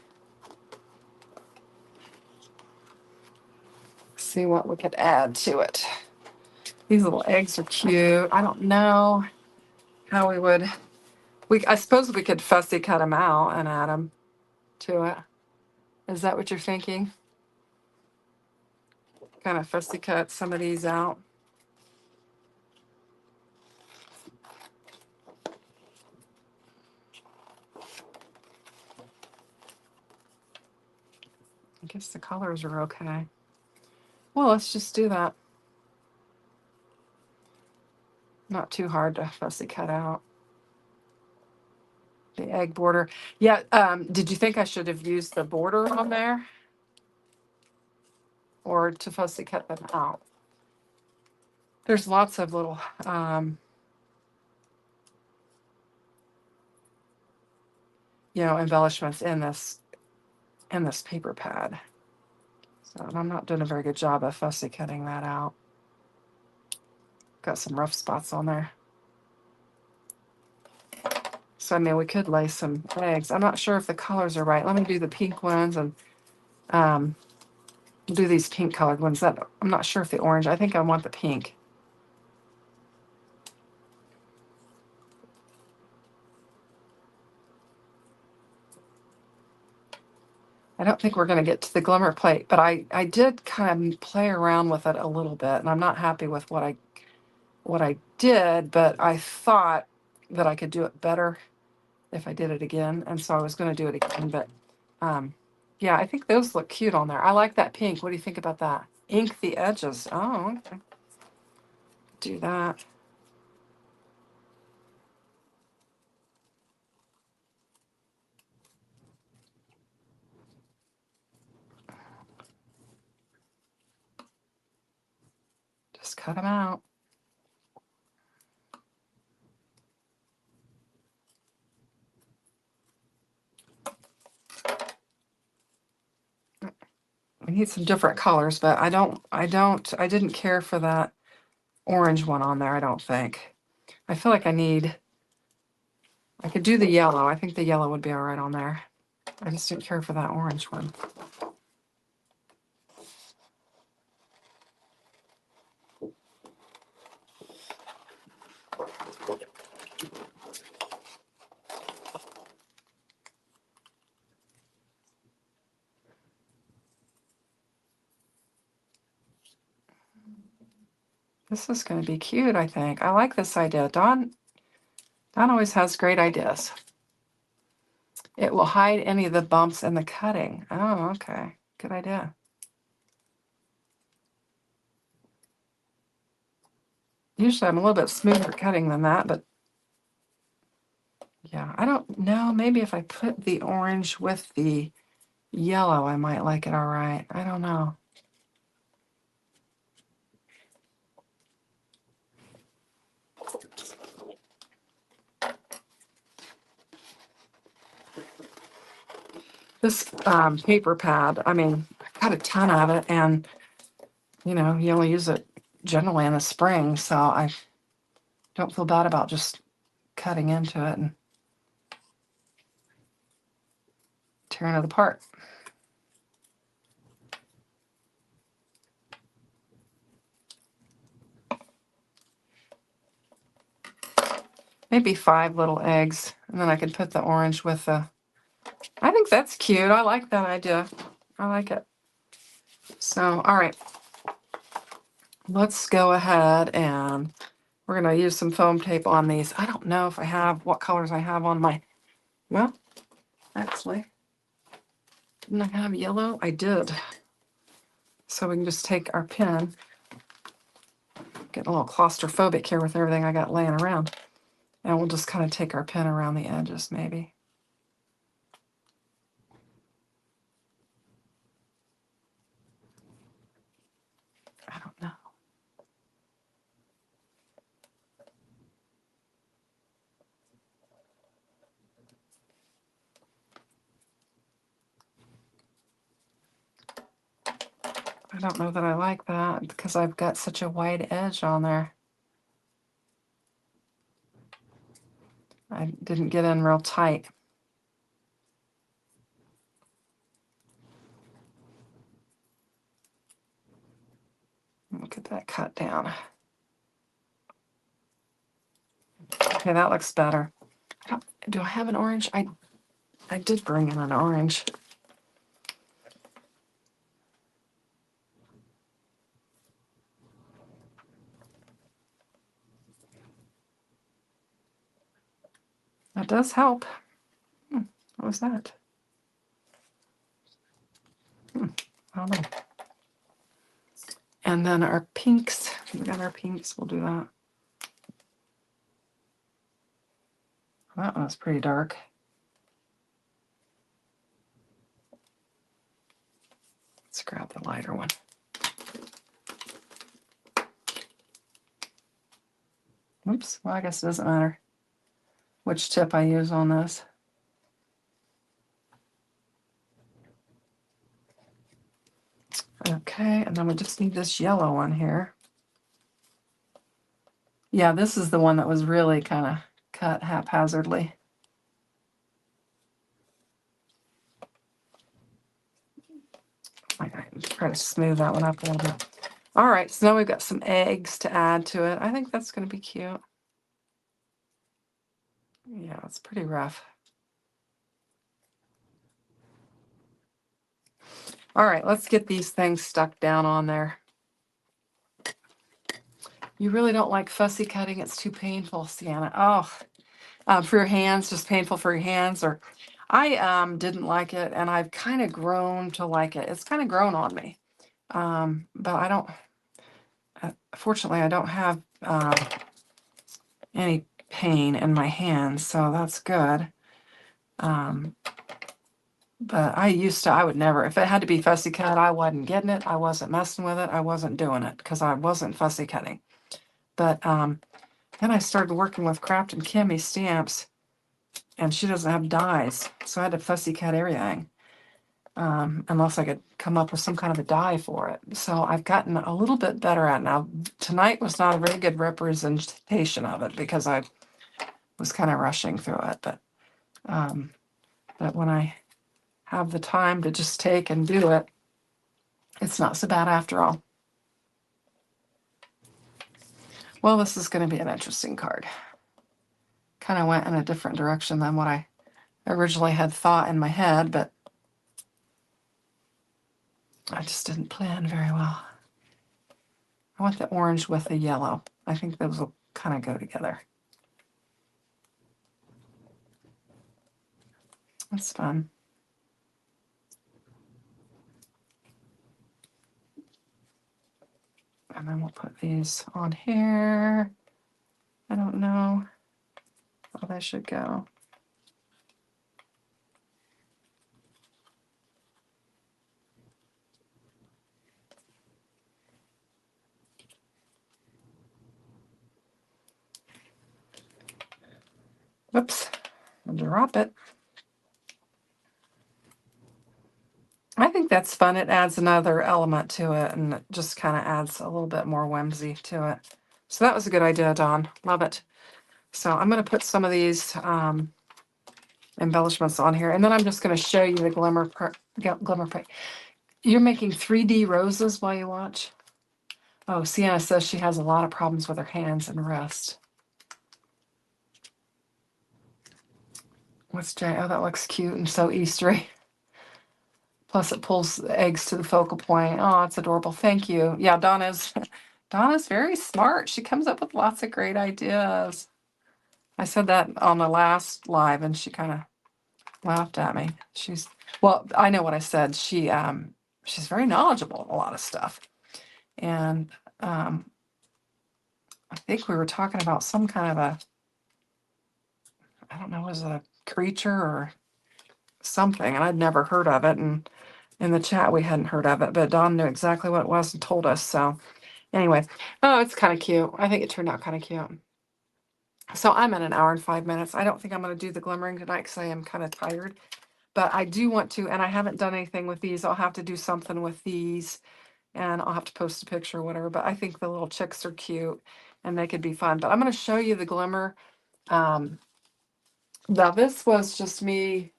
what we could add to it. These little eggs are cute. I don't know how we would, I suppose we could fussy cut them out and add them to it. Is that what you're thinking? Kind of fussy cut some of these out. I guess the colors are okay. Well, let's just do that. Not too hard to fussy cut out. The egg border. Yeah, did you think I should have used the border on there? Or to fussy cut them out? There's lots of little, embellishments in this paper pad. So I'm not doing a very good job of fussy cutting that out. Got some rough spots on there. So, I mean, we could lay some eggs. I'm not sure if the colors are right. Let me do the pink ones, and we'll do these pink colored ones. I'm not sure if the orange, I think I want the pink. I don't think we're going to get to the glimmer plate, but I did kind of play around with it a little bit, and I'm not happy with what I did, but I thought that I could do it better if I did it again, and so I was going to do it again. But yeah, I think those look cute on there. I like that pink. What do you think about that? Ink the edges. Oh, okay. Do that. Just cut them out. We need some different colors, but I didn't care for that orange one on there, I don't think. I feel like I could do the yellow. I think the yellow would be all right on there. I just didn't care for that orange one. This is going to be cute, I think. I like this idea. Dawn always has great ideas. It will hide any of the bumps in the cutting. Oh, okay. Good idea. Usually I'm a little bit smoother cutting than that, but yeah, I don't know. Maybe if I put the orange with the yellow, I might like it all right. I don't know. This paper pad, I mean, I got a ton of it, and you only use it generally in the spring, so I don't feel bad about just cutting into it and tearing it apart. Maybe 5 little eggs, and then I can put the orange with the, I think that's cute. I like that idea. I like it. So, all right. Let's go ahead and we're going to use some foam tape on these. I don't know if I have, what colors I have on my, well, actually, didn't I have yellow? I did. So we can just take our pen, getting a little claustrophobic here with everything I got laying around, And we'll just kind of take our pen around the edges maybe. I don't know. I don't know that I like that because I've got such a wide edge on there. I didn't get in real tight. Look at that cut down. Okay, that looks better. Do I have an orange? I did bring in an orange. That does help. What was that? I don't know. And then our pinks. We got our pinks. We'll do that. That one's pretty dark. Let's grab the lighter one. Oops. Well, I guess it doesn't matter which tip I use on this. Okay, and then we just need this yellow one here. Yeah, this is the one that was really kind of cut haphazardly. I try to smooth that one up a little bit. All right, so now we've got some eggs to add to it. I think that's going to be cute. Yeah, it's pretty rough. All right, let's get these things stuck down on there. You really don't like fussy cutting? It's too painful, Sienna. Oh, for your hands, just painful for your hands? Or I didn't like it, and I've kind of grown to like it. It's kind of grown on me. But I don't, fortunately, I don't have any pain in my hands, so that's good. But I would never, if it had to be fussy cut, I wasn't getting it. I wasn't messing with it. I wasn't doing it because I wasn't fussy cutting. But then I started working with Craft and Kimmy stamps, and she doesn't have dies, so I had to fussy cut everything. Unless I could come up with some kind of a die for it. So I've gotten a little bit better at it now. Tonight was not a very good representation of it because I was kind of rushing through it. But when I have the time to just take and do it, it's not so bad after all. Well, this is going to be an interesting card. Kind of went in a different direction than what I originally had thought in my head, but I just didn't plan very well. I want the orange with the yellow. I think those will kind of go together. That's fun. And then we'll put these on here. I don't know how they should go. Whoops, I'll drop it. I think that's fun. It adds another element to it, and it just kind of adds a little bit more whimsy to it. So that was a good idea, Dawn. Love it. So I'm going to put some of these embellishments on here, and then I'm just going to show you the glimmer print. You're making 3D roses while you watch? Oh, Sienna says she has a lot of problems with her hands and wrist. What's Jay? Oh, that looks cute and so Eastery. Plus it pulls the eggs to the focal point. Oh, it's adorable. Thank you. Yeah, Donna's very smart. She comes up with lots of great ideas. I said that on the last live and she kind of laughed at me. Well, I know what I said. She's very knowledgeable in a lot of stuff. And I think we were talking about some kind of was a creature or something, and I'd never heard of it. And in the chat, we hadn't heard of it, but Dawn knew exactly what it was and told us. So anyway, oh, it's kind of cute. I think it turned out kind of cute. So I'm at an hour and 5 minutes. I don't think I'm going to do the glimmering tonight because I am kind of tired. But I do want to, and I haven't done anything with these. I'll have to do something with these, and I'll have to post a picture or whatever. But I think the little chicks are cute, and they could be fun. But I'm going to show you the glimmer. Now, this was just me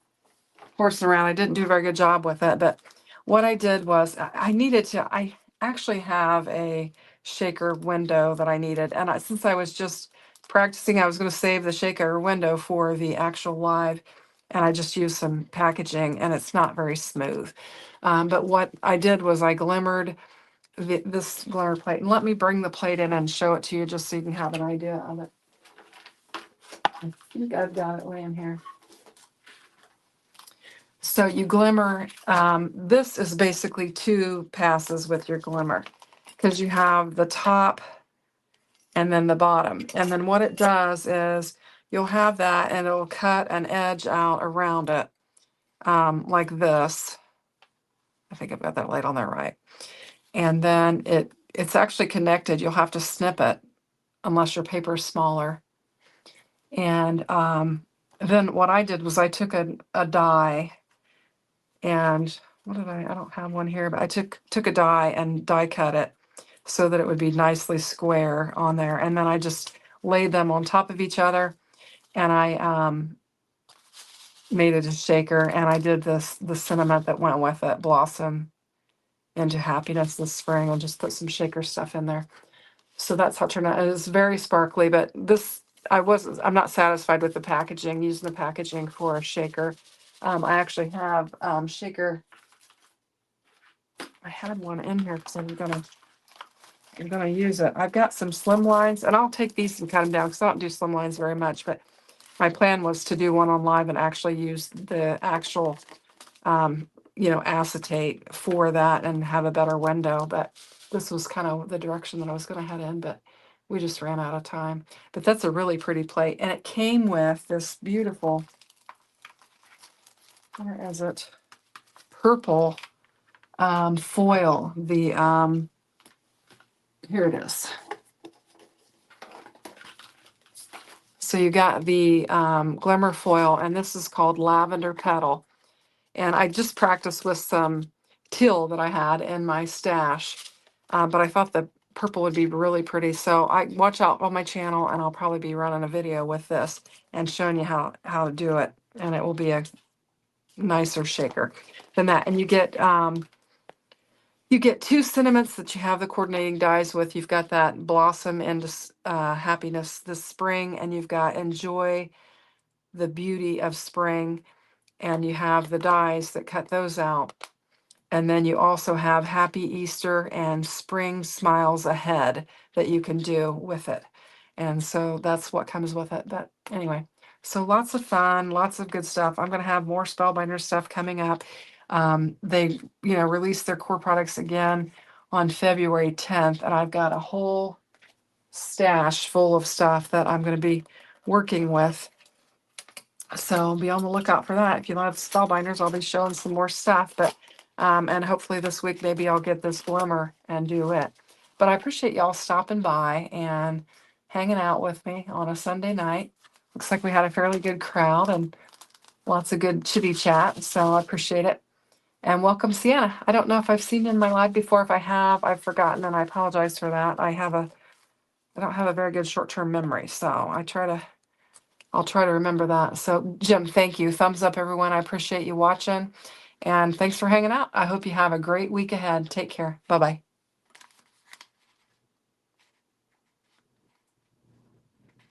horsing around. I didn't do a very good job with it, but what I did was I needed to, I actually have a shaker window that I needed. And since I was just practicing, I was going to save the shaker window for the actual live. And I just used some packaging, and it's not very smooth. But what I did was I glimmered this glimmer plate. And let me bring the plate in and show it to you just so you can have an idea of it. I think I've got it laying here. So you glimmer, this is basically 2 passes with your glimmer, because you have the top and then the bottom. And then what it does is you'll have that, and it'll cut an edge out around it, like this. I think I've got that light on there right. And then it's actually connected. You'll have to snip it unless your paper is smaller. And then what I did was I took a die, and what did I don't have one here, but I took a die and die cut it so that it would be nicely square on there. And then I just laid them on top of each other, and I made it a shaker, and I did the sentiment that went with it, blossom into happiness this spring, and just put some shaker stuff in there. So that's how it turned out. It is very sparkly, but this I'm not satisfied with the packaging, using the packaging for a shaker. I actually have shaker. I had one in here because I'm gonna use it. I've got some slim lines, and I'll take these and cut them down because I don't do slim lines very much. But my plan was to do one on live and actually use the actual, acetate for that and have a better window. But this was kind of the direction that I was going to head in, but we just ran out of time. But that's a really pretty plate, and it came with this beautiful, where is it? Purple foil. Here it is. So you got the glimmer foil, and this is called Lavender Petal. And I just practiced with some teal that I had in my stash, but I thought the purple would be really pretty. So I watch out on my channel, and I'll probably be running a video with this and showing you how to do it, and it will be a nicer shaker than that. And you get 2 sentiments that you have the coordinating dies with. You've got that blossom into happiness this spring, and you've got enjoy the beauty of spring, and you have the dies that cut those out. And then you also have happy Easter and spring smiles ahead that you can do with it. And so that's what comes with it. But anyway, so lots of fun, lots of good stuff. I'm going to have more Spellbinder stuff coming up. They, released their core products again on February 10th, and I've got a whole stash full of stuff that I'm going to be working with. So be on the lookout for that. If you love Spellbinders, I'll be showing some more stuff, but and hopefully this week maybe I'll get this glimmer and do it. But I appreciate y'all stopping by and hanging out with me on a Sunday night. Looks like we had a fairly good crowd and lots of good chitty chat, so I appreciate it. And welcome, Sienna. I don't know if I've seen you in my live before. If I have, I've forgotten, and I apologize for that. I don't have a very good short-term memory, so I'll try to remember that. So Jim, thank you. Thumbs up, everyone. I appreciate you watching, and thanks for hanging out. I hope you have a great week ahead. Take care. Bye-bye.